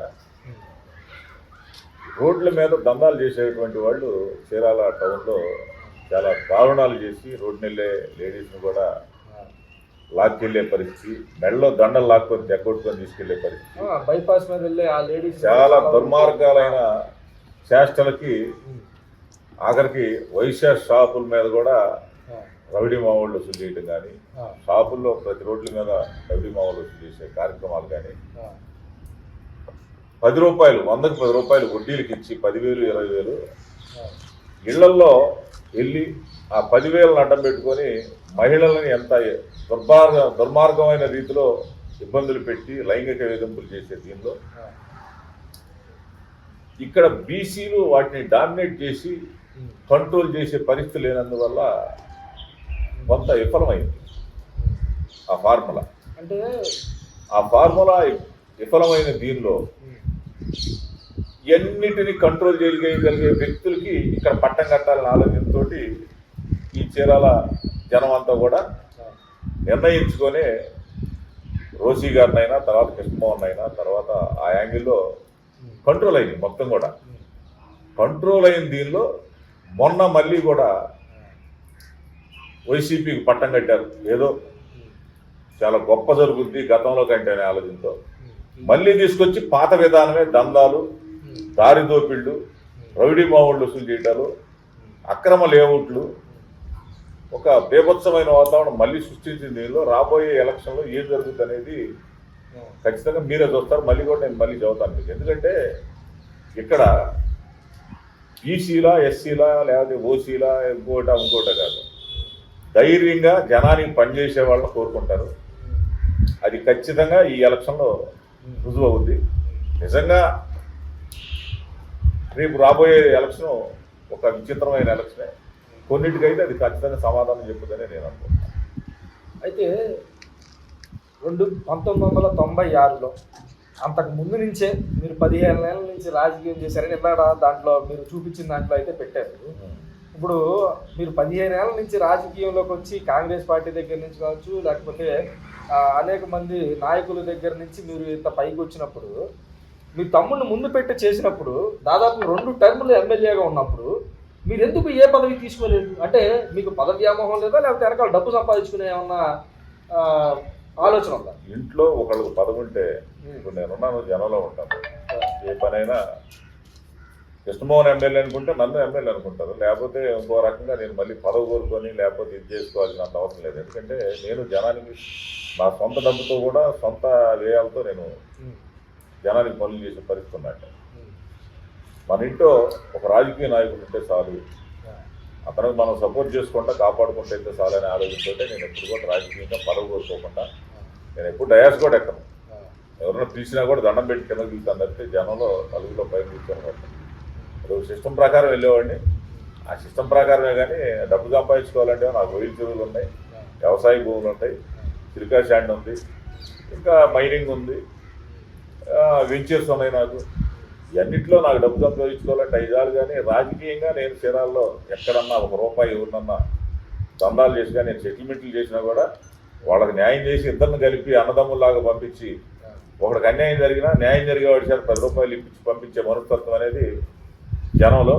రోడ్ల మీద దందాలు చేసేటువంటి వాళ్ళు చీరాల టౌన్లో చాలా దారుణాలు చేసి రోడ్డు నెల్లే లేడీస్ని కూడా లాక్కెళ్ళే పరిస్థితి, మెడలో దండలు లాక్కొని తెగొట్టుకొని తీసుకెళ్లే పరిస్థితి, బైపాస్ మీద వెళ్ళే ఆ లేడీస్ చాలా దుర్మార్గాలైన చేష్టలకి ఆఖరికి వైశ్య షాపుల మీద కూడా రౌడీ మావోళ్ళు వసూలు చేయడం కానీ, షాపుల్లో ప్రతి రోడ్ల మీద రౌడీ మావోళ్ళు వసూలు చేసే కార్యక్రమాలు కానీ, 10 రూపాయలు 100కి 10 రూపాయలు వడ్డీలకి ఇచ్చి 10,000 20,000 ఇళ్లల్లో వెళ్ళి ఆ 10,000 అడ్డం పెట్టుకొని మహిళలని ఎంత దుర్మార్గమైన రీతిలో ఇబ్బందులు పెట్టి లైంగిక వేధింపులు చేసే దీనిలో ఇక్కడ బీసీలు వాటిని డామినేట్ చేసి కంట్రోల్ చేసే పరిస్థితి లేనందువల్ల కొంత విఫలమైంది ఆ ఫార్ములా. అంటే ఆ ఫార్ములా విఫలమైన దీనిలో ఎన్నిటిని కంట్రోల్ చేయగలిగే వ్యక్తులకి ఇక్కడ పట్టం కట్టాలని ఆలోచనతో ఈ చీరాల జనం అంతా కూడా నిర్ణయించుకొని రోసీ గారినైనా తర్వాత కృష్ణమోహన్ అయినా తర్వాత ఆ యాంగిల్లో కంట్రోల్ అయింది మొత్తం కూడా. కంట్రోల్ అయిన దీనిలో మొన్న మళ్ళీ కూడా వైసీపీకి పట్టం కట్టారు, ఏదో చాలా గొప్ప జరుగుద్ది గతంలో కంటే అనే ఆలోచనతో మళ్ళీ తీసుకొచ్చి పాత విధానమే దందాలు, దారి దోపిళ్ళు, రౌడీ మావోళ్ళు వసూలు చేయటాలు, అక్రమ లేఅవుట్లు, ఒక బేభత్సమైన వాతావరణం మళ్ళీ సృష్టించిన దీనిలో రాబోయే ఎలక్షన్లో ఏం జరుగుతుంది అనేది ఖచ్చితంగా మీరే చూస్తారు. మళ్ళీ కూడా నేను మళ్ళీ చదువుతాను మీకు, ఎందుకంటే ఇక్కడ బీసీలా ఎస్సీలా లేకపోతే ఓసీలా ఇంకోట కాదు, ధైర్యంగా జనానికి పనిచేసే వాళ్ళని కోరుకుంటారు. అది ఖచ్చితంగా ఈ ఎలక్షన్లో రుజువు అవుద్ది. నిజంగా రేపు రాబోయే ఎలక్షన్ ఒక విచిత్రమైన ఎలక్షనే, కొన్నిటికైతే అది ఖచ్చితంగా సమాధానం చెప్పుదని నేను అనుకుంటున్నాను. అయితే 1996లో అంతకు ముందు నుంచే మీరు 15 ఏళ్ళ నుంచి రాజకీయం చేశారని ఇలా దాంట్లో మీరు చూపించిన దాంట్లో అయితే పెట్టారు. ఇప్పుడు మీరు 15 ఏళ్ళ నుంచి రాజకీయంలోకి వచ్చి కాంగ్రెస్ పార్టీ దగ్గర నుంచి కావచ్చు, లేకపోతే అనేక మంది నాయకుల దగ్గర నుంచి మీరు ఇంత పైకి వచ్చినప్పుడు, మీ తమ్ముడిని ముందు పెట్టి చేసినప్పుడు, దాదాపు 2 టర్ములు ఎమ్మెల్యేగా ఉన్నప్పుడు మీరు ఎందుకు ఏ పదవి తీసుకోలేదు? అంటే మీకు పదవి వ్యామోహం లేదా, లేకపోతే వెనకాల డబ్బు సంపాదించుకునే ఏమన్నా ఆలోచన ఉందా? ఇంట్లో ఒకళ్ళకి పదవి ఉంటే, ఇప్పుడు నేనున్నాను, జనంలో ఉంటాను, ఏ పనైనా కృష్ణమోహన్ ఎమ్మెల్యే అనుకుంటే నన్ను ఎమ్మెల్యే అనుకుంటారు, లేకపోతే ఇంకో రకంగా నేను మళ్ళీ పదవి కోరుకొని లేకపోతే ఇది చేసుకోవాల్సినంత అవసరం లేదు. ఎందుకంటే నేను జనానికి నా సొంత డబ్బుతో కూడా సొంత వ్యయాలతో నేను జనానికి పనులు చేసే పరిస్థితి ఉన్నట్టు. మన ఇంట్లో ఒక రాజకీయ నాయకుడు ఉంటే చాలు, అతనికి మనం సపోర్ట్ చేసుకుంటా కాపాడుకుంటే అయితే చాలు అనే ఆలోచనతో నేను ఎప్పుడు కూడా రాజకీయంగా పదవి కోరుకోకుండా నేను ఎప్పుడు డయాస్ కూడా ఎక్కను. ఎవరైనా పిలిచినా కూడా దండం పెట్టి కిందకి పిలుస్తాను తప్పితే జనంలో నలుగురిలో పైన కూర్చొని ఒక సిస్టమ్ ప్రకారం వెళ్ళేవాడిని. ఆ సిస్టమ్ ప్రకారమే కానీ డబ్బు సంపాదించుకోవాలంటే నాకు గొయ్యిల చెరువులు ఉన్నాయి, వ్యవసాయ భూములు ఉంటాయి, సిలికా శాండ్ ఉంది, ఇంకా మైనింగ్ ఉంది, వెంచర్స్ ఉన్నాయి. నాకు ఇవన్నిట్లో నాకు డబ్బు సంపాదించుకోవాలంటే ఐదారు. కానీ రాజకీయంగా నేను చీరాల్లో ఎక్కడన్నా ₹1 ఎవరినన్నా దందాలు చేసినా, నేను సెటిల్మెంట్లు చేసినా కూడా వాళ్ళకి న్యాయం చేసి ఇద్దరిని కలిపి అన్నదమ్ముల్లాగా పంపించి, ఒకడికి అన్యాయం జరిగినా న్యాయం జరిగేవాడి సార్ ₹10 ఇప్పించి పంపించే మనస్తత్వం అనేది జనంలో.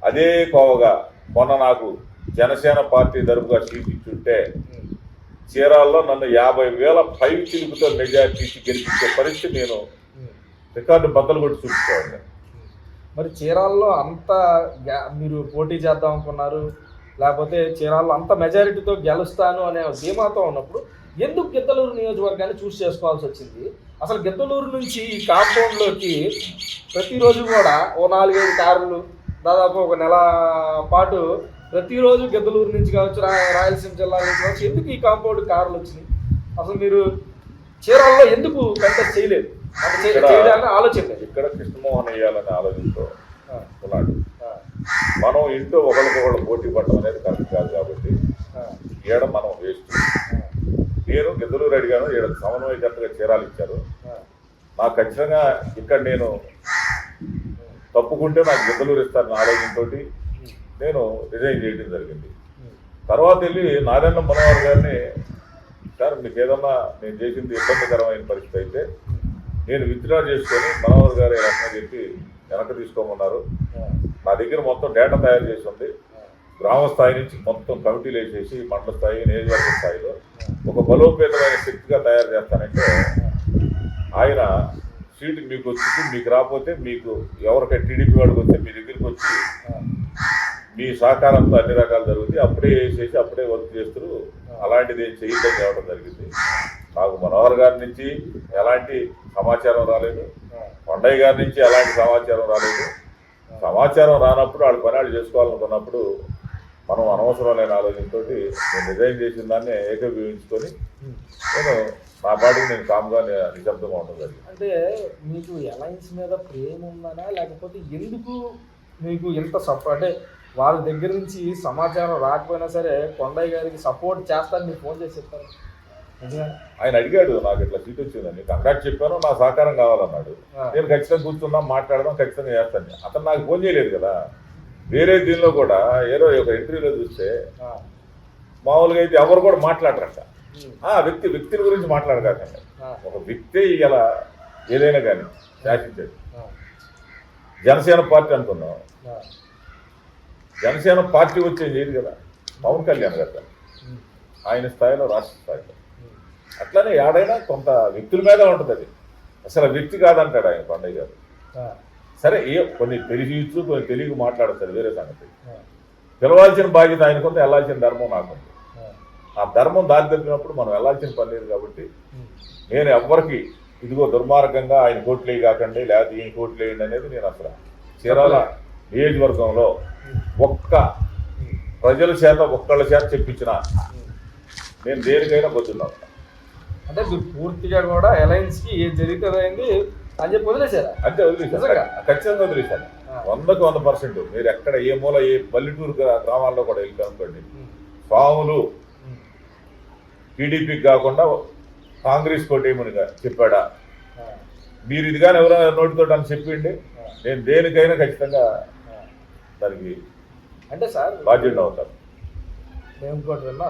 అదే కోవగా మొన్న నాకు జనసేన పార్టీ తరపుగా సీట్ ఇచ్చుంటే చీరాల్లో నన్ను 50,000 పై చిలుపుతో మెజార్టీ గెలిపించే పరిస్థితి నేను రికార్డు బద్దలు కొట్టి చూపించేవాడిని. మరి చీరాల్లో అంత మీరు పోటీ చేద్దాం అనుకున్నారు, లేకపోతే చీరాల్లో అంత మెజారిటీతో గెలుస్తాను అనే ధీమాతో ఉన్నప్పుడు ఎందుకు గిద్దలూరు నియోజకవర్గాన్ని చూస్ చేసుకోవాల్సి వచ్చింది? అసలు గిద్దలూరు నుంచి ఈ కాంపౌండ్లోకి ప్రతిరోజు కూడా ఓ 4-5 కార్లు దాదాపు ఒక నెల పాటు ప్రతిరోజు గిద్దలూరు నుంచి కావచ్చు, రాయలసీమ జిల్లా నుంచి కావచ్చు, ఎందుకు ఈ కాంపౌండ్ కార్లు వచ్చినాయి? అసలు మీరు చీరాల్లో ఎందుకు కంటెస్ట్ చేయలేదు? చేయాలని ఆలోచన లేదు. ఇక్కడ కృష్ణమోహన్ వేయాలనే ఆలోచనతో ఉన్నాడు. మనం ఇంట్లో ఒకరికొకళ్ళు పోటీ పడడం అనేది కరెక్ట్ కాదు. కాబట్టి ఈడ మనం వేస్ట్. నేను గిద్దలూరు అడిగాను, ఈడ సమన్వయకర్తగా చీరాలు ఇచ్చారు. నాకు ఖచ్చితంగా ఇక్కడ నేను తప్పుకుంటే నాకు గిద్దలూరు ఇస్తారన్న ఆలోచనతో నేను రిజైన్ చేయడం జరిగింది. తర్వాత వెళ్ళి నారాయణ మనోహర్ గారిని సార్ మీకు ఏదన్నా నేను చేసింది ఇబ్బందికరమైన పరిస్థితి అయితే నేను విత్డ్రా చేసుకొని మనోహర్ గారు ఈ రకంగా చెప్పి వెనక్కి తీసుకోమన్నారు. నా దగ్గర మొత్తం డేటా తయారు చేసి ఉంది. గ్రామ స్థాయి నుంచి మొత్తం కమిటీలు వేసేసి మండల స్థాయి, నియోజకవర్గ స్థాయిలో ఒక బలోపేతమైన శక్తిగా తయారు చేస్తానంటే ఆయన సీటు మీకు వచ్చి మీకు రాకపోతే మీకు ఎవరికైనా టీడీపీ వాడికి వస్తే మీ దగ్గరికి వచ్చి మీ సహకారంతో అన్ని రకాలు జరుగుతుంది. అప్పుడే వేసేసి అప్పుడే వర్క్ చేస్తూ అలాంటిది ఏం చేయొద్దని చెప్పడం జరిగింది. నాకు మనోహర్ గారి నుంచి ఎలాంటి సమాచారం రాలేదు, కొండయ్య గారి నుంచి ఎలాంటి సమాచారం రాలేదు. సమాచారం రానప్పుడు వాళ్ళు పని వాళ్ళు చేసుకోవాలనుకున్నప్పుడు మనం అనవసరం లేని ఆలోచనతో నేను రిజైన్ చేసిన దాన్ని ఏకీభవించుకొని నేను నా పాటికి నేను కామ్గా నిశ్శబ్దంగా ఉండదు. అంటే మీకు అలయన్స్ మీద ప్రేమ ఉందనా, లేకపోతే ఎందుకు మీకు ఎంత అంటే వాళ్ళ దగ్గర నుంచి సమాచారం రాకపోయినా సరే కొండయ్య గారికి సపోర్ట్ చేస్తాను మీరు ఫోన్ చేసి చెప్తారు? ఆయన అడిగాడు నాకు ఇట్లా సీట్ వచ్చిందని, కంగ్రాట్ చెప్పాను, నా సహకారం కావాలన్నాడు. నేను ఖచ్చితంగా కూర్చున్నాం, మాట్లాడదాం, ఖచ్చితంగా చేస్తాను. అతను నాకు ఫోన్ చేయలేదు కదా. వేరే దీనిలో కూడా ఏదో ఒక ఇంటర్వ్యూలో చూస్తే మామూలుగా అయితే ఎవరు కూడా మాట్లాడరంట. వ్యక్తుల గురించి మాట్లాడకండి. ఒక వ్యక్తే ఇలా ఏదైనా కానీ శాసించేది. జనసేన పార్టీ అనుకున్నాం, జనసేన పార్టీ వచ్చేది లేదు కదా. పవన్ కళ్యాణ్ గారు ఆయన స్థాయిలో, రాష్ట్ర స్థాయిలో అట్లానే ఏడైనా కొంత వ్యక్తుల మీద ఉంటుంది. అది అసలు వ్యక్తి కాదంటాడు ఆయన కొండయ్య గారు. సరే కొన్ని తెలియచ్చు, కొన్ని తెలియక మాట్లాడతారు, వేరే సంగతి. పిలవాల్సిన బాధ్యత ఆయనకుంది, వెళ్ళాల్సిన ధర్మం నాకుంది. ఆ ధర్మం దారి తప్పినప్పుడు మనం వెళ్ళాల్సిన పని లేదు. కాబట్టి నేను ఎవ్వరికి ఇదిగో దుర్మార్గంగా ఆయన కోట్లు కాకండి, లేకపోతే ఈయన కోట్లు వేయండి అనేది నేను అసలు చీరాల నియోజకవర్గంలో ప్రజల చేత ఒక్కళ్ళ చేత చెప్పించిన నేను దేనికైనా పొద్దున్నాను. అంటే మీరు పూర్తిగా కూడా అలయన్స్కి ఏది జరిగితే అయింది అని చెప్పి వదిలేశారా? అంటే వదిలేశాను, ఖచ్చితంగా వదిలేశాను. 100% మీరు ఎక్కడ ఏ మూల ఏ పల్లెటూరు గ్రామాల్లో కూడా వెళ్ళి కనుకోండి, స్వాములు టీడీపీకి కాకుండా కాంగ్రెస్ కోటేమని చెప్పాడా, మీరు ఇదిగానే ఎవరైనా నోటితో అని చెప్పిండి నేను దేనికైనా ఖచ్చితంగా దానికి అంటే సార్ బాధ్యత అవుతాను. మేము ఇంకోటి విన్నా,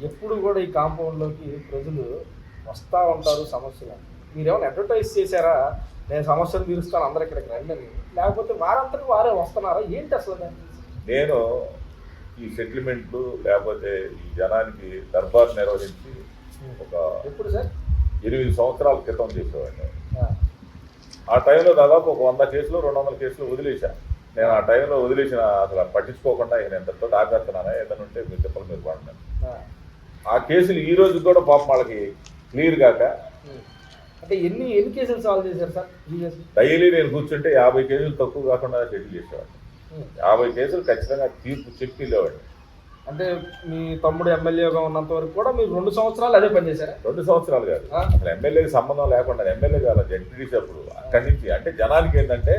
ఎప్పుడు కూడా ఈ కాంపౌండ్లోకి ప్రజలు వస్తూ ఉంటారు సమస్యలు. మీరేమైనా అడ్వర్టైజ్ చేశారా నేను సమస్యలు తీరుస్తాను అందరు ఇక్కడికి రండి అని, లేకపోతే వారంతటి వారే వస్తున్నారా ఏంటి అసలు? నేను ఈ సెటిల్మెంట్లు లేకపోతే ఈ జనానికి దర్బార్ నిర్వహించి ఒక ఎప్పుడు సార్ 8 సంవత్సరాల క్రితం చేసేవాడిని. ఆ టైంలో దాదాపు ఒక 100 కేసులు 200 కేసులు వదిలేశాను. నేను ఆ టైంలో వదిలేసిన అసలు పట్టించుకోకుండా నేను ఎంతతో ఆపేస్తున్నానా, ఏదైనా ఉంటే మీరు చెప్పలు మీరు పడినాను. ఆ కేసులు ఈ రోజు కూడా పాపం వాళ్ళకి క్లియర్ కాక. అంటే ఎన్ని కేసులు సాల్వ్ చేశారు సార్? డైలీ నేను కూర్చుంటే 50 కేసులు తక్కువ కాకుండా సెటిల్ చేసేవాడిని. 50 కేసులు ఖచ్చితంగా తీర్పు చెప్పి వెళ్ళేవాడిని. అంటే మీ తమ్ముడు ఎమ్మెల్యేగా ఉన్నంత వరకు కూడా మీరు 2 సంవత్సరాలు అదే పని చేశారా? 2 సంవత్సరాలు కాదు, అసలు ఎమ్మెల్యేకి సంబంధం లేకుండా ఎమ్మెల్యే కాదు, జడ్పీటీసీ అప్పుడు. అక్కడి నుంచి అంటే జనానికి ఏంటంటే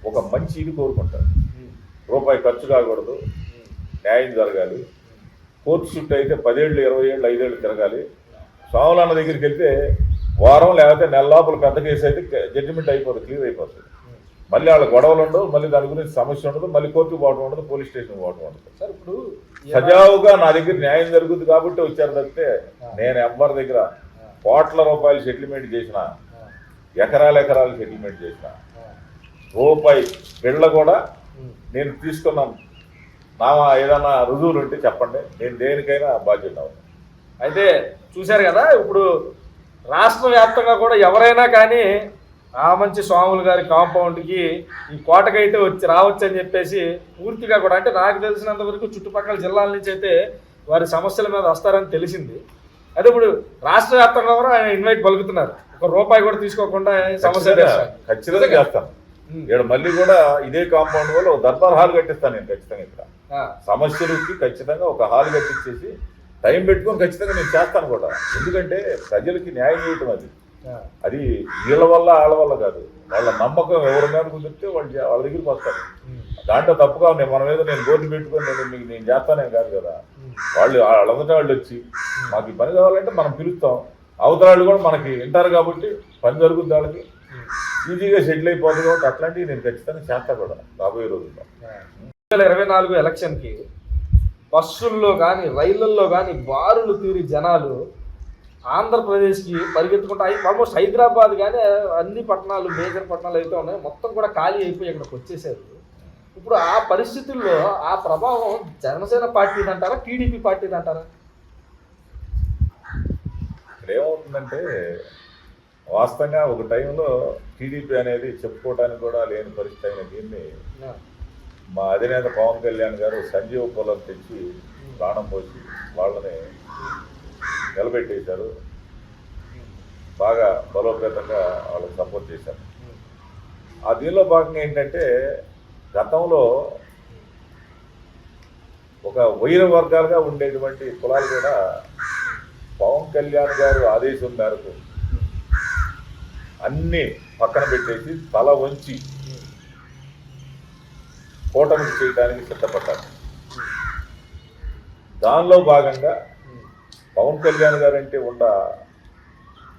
ఒక మంచి ఇది కోరుకుంటారు. రూపాయి ఖర్చు కాకూడదు, న్యాయం జరగాలి. కోర్టు చుట్టూ అయితే 10 ఏళ్ళు 20 ఏళ్ళు 5 ఏళ్ళు తిరగాలి. స్వాములన్న దగ్గరికి వెళ్తే వారం లేకపోతే నెల లోపల పెద్ద కేసు అయితే జడ్జిమెంట్ అయిపోతుంది, క్లియర్ అయిపోతుంది. మళ్ళీ వాళ్ళ గొడవలు ఉండవు, మళ్ళీ దాని గురించి సమస్య ఉండదు, మళ్ళీ కోర్టుకు పోవడం ఉండదు, పోలీస్ స్టేషన్కి పోవడం ఉండదు. సార్ ఇప్పుడు సజావుగా నా దగ్గర న్యాయం జరుగుతుంది కాబట్టి వచ్చారు తప్పితే నేను ఎవరి దగ్గర కోట్ల రూపాయలు సెటిల్మెంట్ చేసిన, ఎకరాలు సెటిల్మెంట్ చేసిన, రూపాయి బిళ్ళ కూడా నేను తీసుకున్నాను. నా ఏదన్నా రుజువులు ఉంటే చెప్పండి, నేను దేనికైనా బాధ్యత అవును. అయితే చూశారు కదా, ఇప్పుడు రాష్ట్ర వ్యాప్తంగా కూడా ఎవరైనా కానీ మంచి స్వాములు గారి కాంపౌండ్కి ఈ కోటకైతే రావచ్చు అని చెప్పేసి పూర్తిగా కూడా, అంటే నాకు తెలిసినంత వరకు చుట్టుపక్కల జిల్లాల నుంచి అయితే వారి సమస్యల మీద వస్తారని తెలిసింది. అదే ఇప్పుడు రాష్ట్ర వ్యాప్తంగా కూడా ఆయన ఇన్వైట్ పలుకుతున్నారు, ఒక రూపాయి కూడా తీసుకోకుండా సమస్య ఖచ్చితంగా చేస్తాను. ఇక్కడ మళ్ళీ కూడా ఇదే కాంపౌండ్ వల్ల ఒక దర్బార్ హాల్ కట్టిస్తాను నేను ఖచ్చితంగా. ఇక్కడ సమస్యలకి ఖచ్చితంగా ఒక హాల్ కట్టించేసి టైం పెట్టుకొని ఖచ్చితంగా నేను చేస్తాను కూడా. ఎందుకంటే ప్రజలకి న్యాయం చేయటం అది వీళ్ళ వల్ల వాళ్ళ వల్ల కాదు, వాళ్ళ నమ్మకం ఎవరి మీద కుదిరితే వాళ్ళ దగ్గరికి వస్తారు. దాంట్లో తప్పుగా మన మీద నేను బోర్డు పెట్టుకొని నేను చేస్తానేం కాదు కదా. వాళ్ళందరూ వాళ్ళు వచ్చి మాకు ఈ పని కావాలంటే మనం పిలుస్తాం, అవతరాళ్ళు కూడా మనకి వింటారు కాబట్టి పని జరుగుతుంది, వాళ్ళకి ఈజీగా సెటిల్ అయిపోతుంది. కాబట్టి అట్లాంటివి నేను ఖచ్చితంగా చేస్తా కూడా రాబోయే రోజుల్లో. 2024 ఎలక్షన్కి బస్సుల్లో కానీ రైళ్లల్లో కానీ బారులు తీరి జనాలు ఆంధ్రప్రదేశ్కి పరిగెత్తుకుంటా ఆల్మోస్ట్ హైదరాబాద్ కానీ అన్ని పట్టణాలు మేజర్ పట్టణాలు అయితే ఉన్నాయి మొత్తం కూడా ఖాళీ అయిపోయి ఇక్కడికి వచ్చేసారు. ఇప్పుడు ఆ పరిస్థితుల్లో ఆ ప్రభావం జనసేన పార్టీది అంటారా, టీడీపీ పార్టీది అంటారా? ఇక్కడ ఏమవుతుందంటే వాస్తవంగా ఒక టైంలో టీడీపీ అనేది చెప్పుకోవడానికి కూడా లేని పరిస్థితి అయిన దీన్ని మా అధినేత పవన్ కళ్యాణ్ గారు సంజీవ పొలం తెచ్చి ప్రాణం పోసి వాళ్ళని నిలబెట్టేశారు. బాగా బలోపేతంగా వాళ్ళకి సపోర్ట్ చేశారు. ఆ దీనిలో భాగంగా ఏంటంటే గతంలో ఒక వైర వర్గాలుగా ఉండేటువంటి కులాలు కూడా పవన్ కళ్యాణ్ గారు ఆదేశం మేరకు అన్ని పక్కన పెట్టేసి తల వంచి కూటమి చేయడానికి సిద్ధపడ్డారు. దానిలో భాగంగా పవన్ కళ్యాణ్ గారు అంటే ఉన్న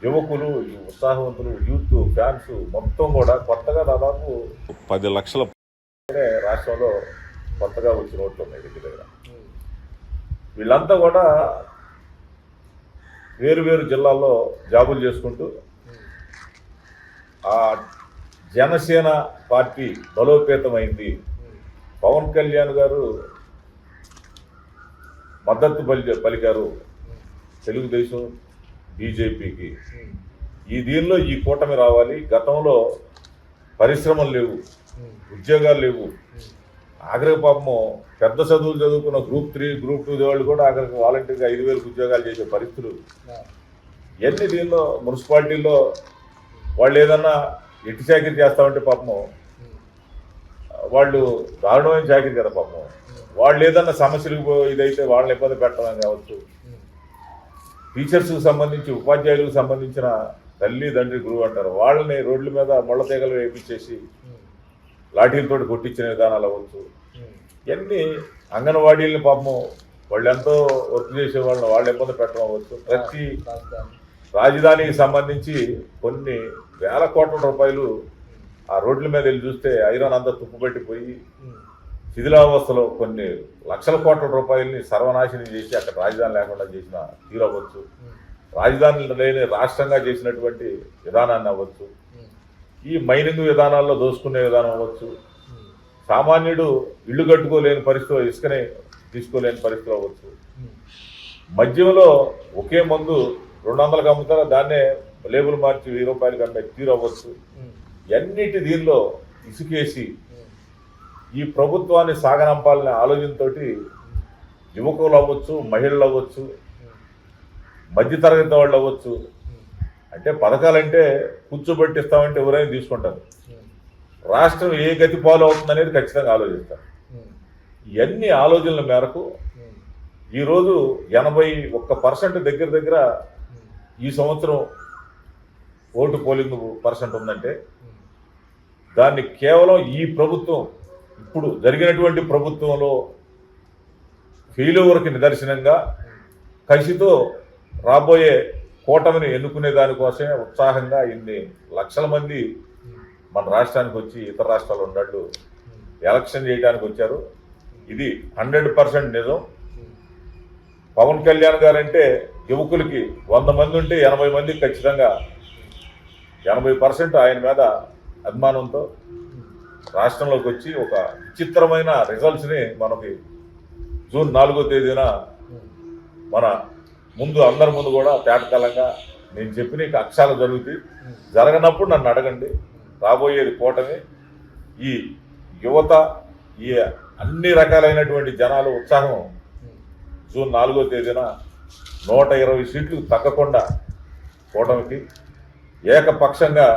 యువకులు, ఉత్సాహవంతులు, యూత్, ఫ్యాన్స్ మొత్తం కూడా కొత్తగా దాదాపు 10 లక్షల రాష్ట్రంలో కొత్తగా వచ్చిన ఓట్లు ఉన్నాయి దగ్గర. వీళ్ళంతా కూడా వేరు వేరు జిల్లాల్లో జాబులు చేసుకుంటూ ఆ జనసేన పార్టీ బలోపేతమైంది. పవన్ కళ్యాణ్ గారు మద్దతు పలికారు తెలుగుదేశం బీజేపీకి. ఈ దీనిలో ఈ కూటమి రావాలి. గతంలో పరిశ్రమలు లేవు, ఉద్యోగాలు లేవు. ఆఖరికి పాపము పెద్ద చదువులు చదువుకున్న గ్రూప్ 3, గ్రూప్ 2 వాళ్ళు కూడా ఆఖరికి వాలంటీర్గా 5,000 ఉద్యోగాలు చేసే పరిస్థితులు ఇవన్నీ. దీనిలో మున్సిపాలిటీల్లో వాళ్ళు ఏదన్నా ఎట్టి చాకరీ చేస్తామంటే పాపము వాళ్ళు దారుణమైన చాకరీ కదా పాపం. వాళ్ళు ఏదన్నా సమస్యలకు ఇదైతే వాళ్ళని ఇబ్బంది పెట్టడం కావచ్చు. టీచర్స్కి సంబంధించి, ఉపాధ్యాయులకు సంబంధించిన తల్లి తండ్రి గురువు అంటారు, వాళ్ళని రోడ్ల మీద ముళ్ళ తీగలు వేయించేసి లాఠీలతో కొట్టించిన విధానాలు అవ్వచ్చు. ఇవన్నీ అంగన్వాడీలని పాపము వాళ్ళు ఎంతో వర్క్ చేసే వాళ్ళని వాళ్ళు ఇబ్బంది పెట్టడం అవ్వచ్చు. ప్రతి రాజధానికి సంబంధించి కొన్ని వేల కోట్ల రూపాయలు ఆ రోడ్ల మీద వెళ్ళి చూస్తే ఐరన్ అంతా తుప్పుపెట్టిపోయి శిథిలావస్థలో కొన్ని లక్షల కోట్ల రూపాయలని సర్వనాశనం చేసి అక్కడ రాజధాని లేకుండా చేసిన తీరు అవ్వచ్చు. రాజధాని లేని రాష్ట్రంగా చేసినటువంటి విధానాన్ని అవ్వచ్చు. ఈ మైనింగ్ విధానాల్లో దోసుకునే విధానం అవ్వచ్చు. సామాన్యుడు ఇల్లు కట్టుకోలేని పరిస్థితిలో ఇసుకనే తీసుకోలేని పరిస్థితి అవ్వచ్చు. మద్యంలో ఒకే మందు 200కి అమ్ముతారో దాన్నే లేబుల్ మార్చి 1000 రూపాయలకి అమ్మే తీరు అవ్వచ్చు. ఎన్నిటి దీనిలో ఇసుకేసి ఈ ప్రభుత్వాన్ని సాగనంపాలనే ఆలోచనతో యువకులు అవ్వచ్చు, మహిళలు అవ్వచ్చు, మధ్యతరగతి వాళ్ళు అవ్వచ్చు. అంటే పథకాలంటే కూర్చోబెట్టిస్తామంటే ఎవరైనా తీసుకుంటారు. రాష్ట్రం ఏ గతి పాలు అవుతుందనేది ఖచ్చితంగా ఆలోచిస్తారు. ఇవన్నీ ఆలోచనల మేరకు ఈరోజు 81% దగ్గర ఈ సంవత్సరం ఓటు పోలింగ్ పర్సెంట్ ఉందంటే దాన్ని కేవలం ఈ ప్రభుత్వం, ఇప్పుడు జరిగినటువంటి ప్రభుత్వంలో ఫెయిల్యూర్కి నిదర్శనంగా కసితో రాబోయే కూటమిని ఎన్నుకునే దానికోసమే ఉత్సాహంగా ఇన్ని లక్షల మంది మన రాష్ట్రానికి వచ్చి ఇతర రాష్ట్రాల్లో ఉన్నట్టు ఎలక్షన్ చేయడానికి వచ్చారు. ఇది 100% నిజం. పవన్ కళ్యాణ్ గారు అంటే యువకులకి 100 మంది ఉంటే 80 మంది ఖచ్చితంగా 80% ఆయన మీద అభిమానంతో రాష్ట్రంలోకి వచ్చి ఒక విచిత్రమైన రిజల్ట్స్ని మనకి జూన్ 4వ తేదీన మన ముందు అందరి ముందు కూడా తేటతలంగా నేను చెప్పిన అక్షరాలు జరుగుతాయి. జరగనప్పుడు నన్ను అడగండి. రాబోయేది కూటమి. ఈ యువత, ఈ అన్ని రకాలైనటువంటి జనాలు ఉత్సాహం జూన్ 4వ తేదీన 120 సీట్లు తగ్గకుండా కూటమికి ఏకపక్షంగా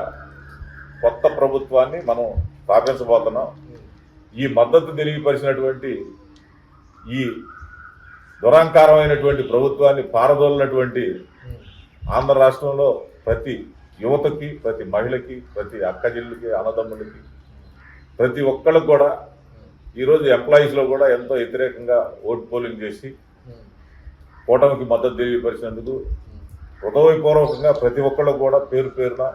కొత్త ప్రభుత్వాన్ని మనం స్థాపించబోతున్నాం. ఈ మద్దతు తెలియపరిచినటువంటి ఈ దురహంకారమైనటువంటి ప్రభుత్వాన్ని పారదోలినటువంటి ఆంధ్ర రాష్ట్రంలో ప్రతి యువతకి, ప్రతి మహిళకి, ప్రతి అక్కజిల్లుకి, అన్నదమ్ములకి, ప్రతి ఒక్కళ్ళకి కూడా ఈరోజు ఎంప్లాయీస్లో కూడా ఎంతో వ్యతిరేకంగా ఓటు పోలింగ్ చేసి కూటమికి మద్దతు తెలియపరిచినందుకు హృదయపూర్వకంగా ప్రతి ఒక్కళ్ళు కూడా పేరు పేరున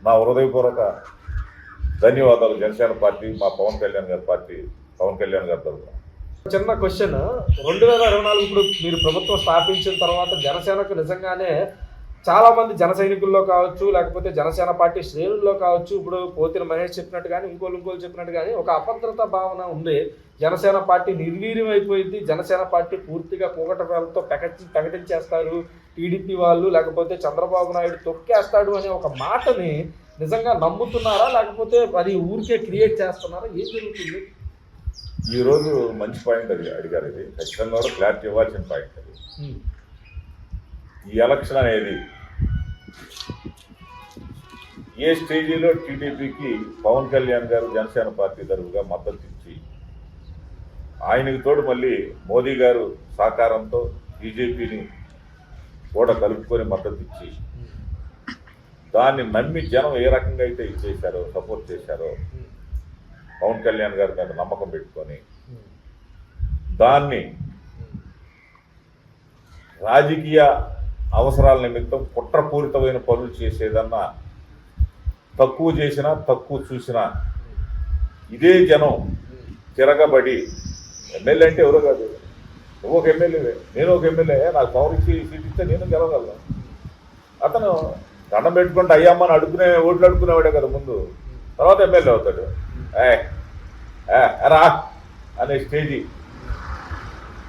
నా హృదయపూర్వక ధన్యవాదాలు. జనసేన పార్టీ, మా పవన్ కళ్యాణ్ గారి పార్టీ, పవన్ కళ్యాణ్ గారి తరఫున. చిన్న క్వశ్చన్, 2024 ఇప్పుడు మీరు ప్రభుత్వం స్థాపించిన తర్వాత జనసేనకు నిజంగానే చాలా మంది జన సైనికుల్లో కావచ్చు, లేకపోతే జనసేన పార్టీ శ్రేణుల్లో కావచ్చు, ఇప్పుడు పోతిన మహేష్ చెప్పినట్టు కానీ ఇంకోళ్ళు చెప్పినట్టు కానీ ఒక అభద్రతా భావన ఉంది. జనసేన పార్టీ నిర్వీర్యం అయిపోయింది, జనసేన పార్టీ పూర్తిగా కూకటవేలతో ప్రకటించేస్తారు టీడీపీ వాళ్ళు, లేకపోతే చంద్రబాబు నాయుడు తొక్కేస్తాడు అనే ఒక మాటని నిజంగా నమ్ముతున్నారా, లేకపోతే అది ఊరికే క్రియేట్ చేస్తున్నారా, ఏం జరుగుతుంది? ఈరోజు మంచి పాయింట్ అది అడిగారు. ఇది ఖచ్చితంగా కూడా క్లారిటీ ఇవ్వాల్సిన పాయింట్ అది. ఈ ఎలక్షన్ అనేది ఏ స్టేజీలో టీడీపీకి పవన్ కళ్యాణ్ గారు జనసేన పార్టీ తరఫుగా మద్దతు ఇచ్చి, ఆయనకి తోడు మళ్ళీ మోదీ గారు సహకారంతో బీజేపీని కూడా కలుపుకొని మద్దతు ఇచ్చి, దాన్ని నమ్మి జనం ఏ రకంగా అయితే ఇచ్చేశారో, సపోర్ట్ చేశారో పవన్ కళ్యాణ్ గారి మీద నమ్మకం పెట్టుకొని, దాన్ని రాజకీయ అవసరాల నిమిత్తం కుట్రపూరితమైన పనులు చేసేదన్నా, తక్కువ చేసినా తక్కువ చూసినా ఇదే జనం తిరగబడి, ఎమ్మెల్యే అంటే ఎవరో కాదు, నువ్వు ఒక ఎమ్మెల్యేవే, నేను ఒక ఎమ్మెల్యే, నాకు పవర్ ఇచ్చి సీట్ ఇస్తే నేను గెలవగలను. అతను దండం పెట్టుకుంటే అయ్యమ్మని ఓట్లు అడుక్కునేవాడే కదా ముందు, తర్వాత ఎమ్మెల్యే అవుతాడు. రా అనే స్టేజీ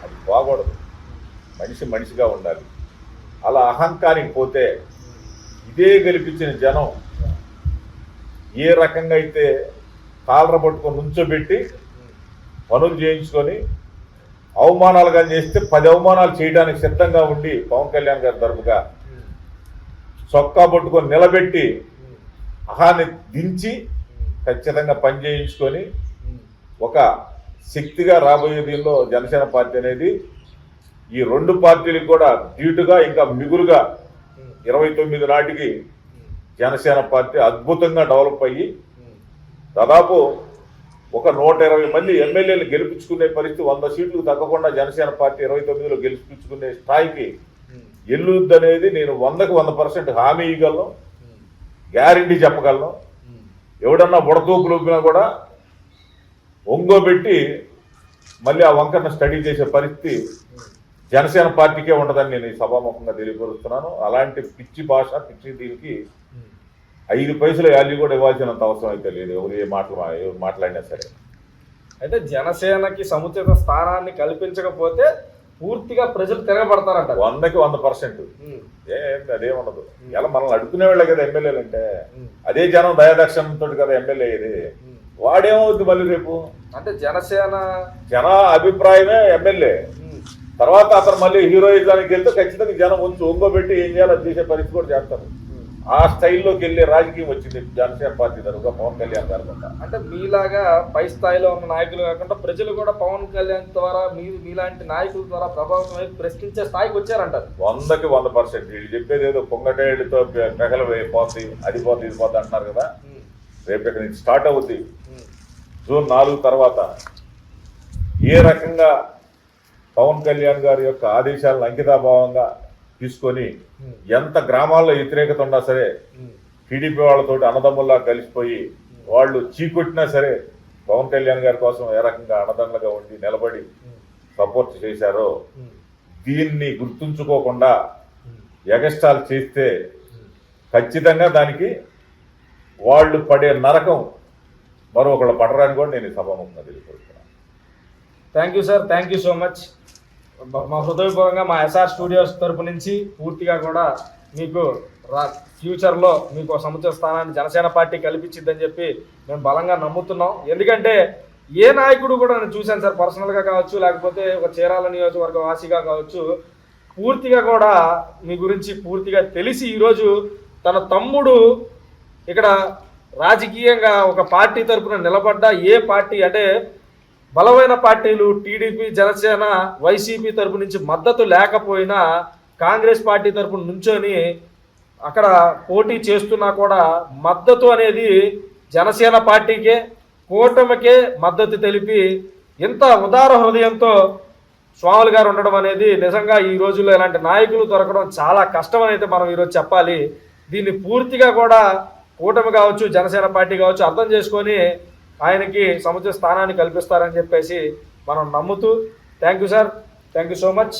అది బాగూడదు. మనిషిగా ఉండాలి. అలా అహంకారికి పోతే ఇదే గెలిపించిన జనం ఏ రకంగా అయితే కాలర పట్టుకొని నుంచోబెట్టి పనులు చేయించుకొని అవమానాలు కానీ చేస్తే 10 అవమానాలు చేయడానికి సిద్ధంగా ఉండి పవన్ కళ్యాణ్ గారి తరపుగా చొక్కా పట్టుకొని నిలబెట్టి అహాన్ని దించి ఖచ్చితంగా పని చేయించుకొని ఒక శక్తిగా రాబోయే దీనిలో జనసేన పార్టీ అనేది ఈ 2 పార్టీలకు కూడా ధీటుగా ఇంకా మిగులుగా 29 నాటికి జనసేన పార్టీ అద్భుతంగా డెవలప్ అయ్యి దాదాపు ఒక 120 మంది ఎమ్మెల్యేలు గెలిపించుకునే పరిస్థితి, 100 సీట్లు తగ్గకుండా జనసేన పార్టీ 29లో గెలిపించుకునే స్థాయికి ఎల్లుద్దనేది నేను 100% హామీ ఇవ్వగలను, గ్యారంటీ చెప్పగలను. ఎవడన్నా బుడతూపులోపినా కూడా ఒంగోబెట్టి మళ్ళీ ఆ వంకరను స్టడీ చేసే పరిస్థితి జనసేన పార్టీకే ఉండదని నేను ఈ సభాముఖంగా తెలియపరుస్తున్నాను. అలాంటి పిచ్చి భాష, పిచ్చి దీనికి 5 పైసల వాల్యూ కూడా ఇవ్వాల్సినంత అవసరం అయితే లేదు, ఎవరు ఏ మాట్లాడినా సరే. అయితే జనసేనకి సముచిత స్థానాన్ని కల్పించకపోతే పూర్తిగా ప్రజలు తిరగబడతారంట. 100% అదేముండదు. ఇలా మనల్ని అడుగుకునే వాళ్ళే కదా ఎమ్మెల్యేలు అంటే, అదే జనం దయాదక్షిణతో కదా ఎమ్మెల్యే ఇది. వాడేమవుద్ది మళ్ళీ రేపు అంటే జన అభిప్రాయమే ఎమ్మెల్యే. తర్వాత అతను మళ్ళీ హీరోయిజానికి వెళ్తే ఖచ్చితంగా జనం ఉంచి ఒంగోబెట్టి ఏం చేయాలో చేసే పరిస్థితి కూడా చేస్తారు. ఆ స్టైల్లోకి వెళ్ళే రాజకీయం వచ్చింది జనసేన పార్టీ తరఫుగా పవన్ కళ్యాణ్ గారు. అంటే మీలాగా పై స్థాయిలో ఉన్న నాయకులు కాకుండా ప్రజలు కూడా పవన్ కళ్యాణ్ ద్వారా మీలాంటి నాయకుల ద్వారా ప్రభావితం అయి ప్రశ్నించే స్థాయికి వచ్చారంటారు. 100% వీళ్ళు చెప్పేది ఏదో పొంగటేళ్ళతో పెగలు పోతుంది, అది పోతుంది, ఇది పోతుంది అంటున్నారు కదా. రేపు ఇక్కడ నుంచి స్టార్ట్ అవుద్ది. జూన్ 4 తర్వాత ఏ రకంగా పవన్ కళ్యాణ్ గారి యొక్క ఆదేశాలను అంకితాభావంగా తీసుకొని ఎంత గ్రామాల్లో వ్యతిరేకత ఉన్నా సరే టీడీపీ వాళ్ళతోటి అన్నదమ్ముల్లా కలిసిపోయి వాళ్ళు చీకొట్టినా సరే పవన్ కళ్యాణ్ గారి కోసం ఏ రకంగా అన్నదమ్ములుగా ఉండి నిలబడి సపోర్ట్ చేశారో దీన్ని గుర్తుంచుకోకుండా ఎగస్టాల్ చేస్తే ఖచ్చితంగా దానికి వాళ్ళు పడే నరకం మరొకళ్ళు పడరాని కూడా నేను సభాముఖంగా తెలియపరుస్తున్నాను. Thank you sir, thank you so much. మా హృదయపూర్వకంగా మా ఎస్ఆర్ స్టూడియోస్ తరపు నుంచి పూర్తిగా కూడా మీకు ఫ్యూచర్లో మీకు సముచిత స్థానాన్ని జనసేన పార్టీ కల్పించిద్దని చెప్పి మేము బలంగా నమ్ముతున్నాం. ఎందుకంటే ఏ నాయకుడు కూడా నేను చూశాను సార్, పర్సనల్గా కావచ్చు, లేకపోతే ఒక చీరాల నియోజకవర్గ వాసిగా కావచ్చు, పూర్తిగా కూడా మీ గురించి పూర్తిగా తెలిసి ఈరోజు తన తమ్ముడు ఇక్కడ రాజకీయంగా ఒక పార్టీ తరపున నిలబడ్డా, ఏ పార్టీ అంటే బలమైన పార్టీలు టీడీపీ, జనసేన, వైసీపీ తరపు నుంచి మద్దతు లేకపోయినా కాంగ్రెస్ పార్టీ తరపున నుంచొని అక్కడ పోటీ చేస్తున్నా కూడా మద్దతు అనేది జనసేన పార్టీకే, కూటమికే మద్దతు తెలిపి ఇంత ఉదార హృదయంతో స్వాములు గారు ఉండడం అనేది నిజంగా ఈ రోజుల్లో ఇలాంటి నాయకులు దొరకడం చాలా కష్టం అని అయితే మనం ఈరోజు చెప్పాలి. దీన్ని పూర్తిగా కూడా కూటమి కావచ్చు, జనసేన పార్టీ కావచ్చు అర్థం చేసుకొని ఆయనకి సముచిత స్థానాన్ని కల్పిస్తారని చెప్పేసి మనం నమ్ముతూ thank you sir, thank you so much.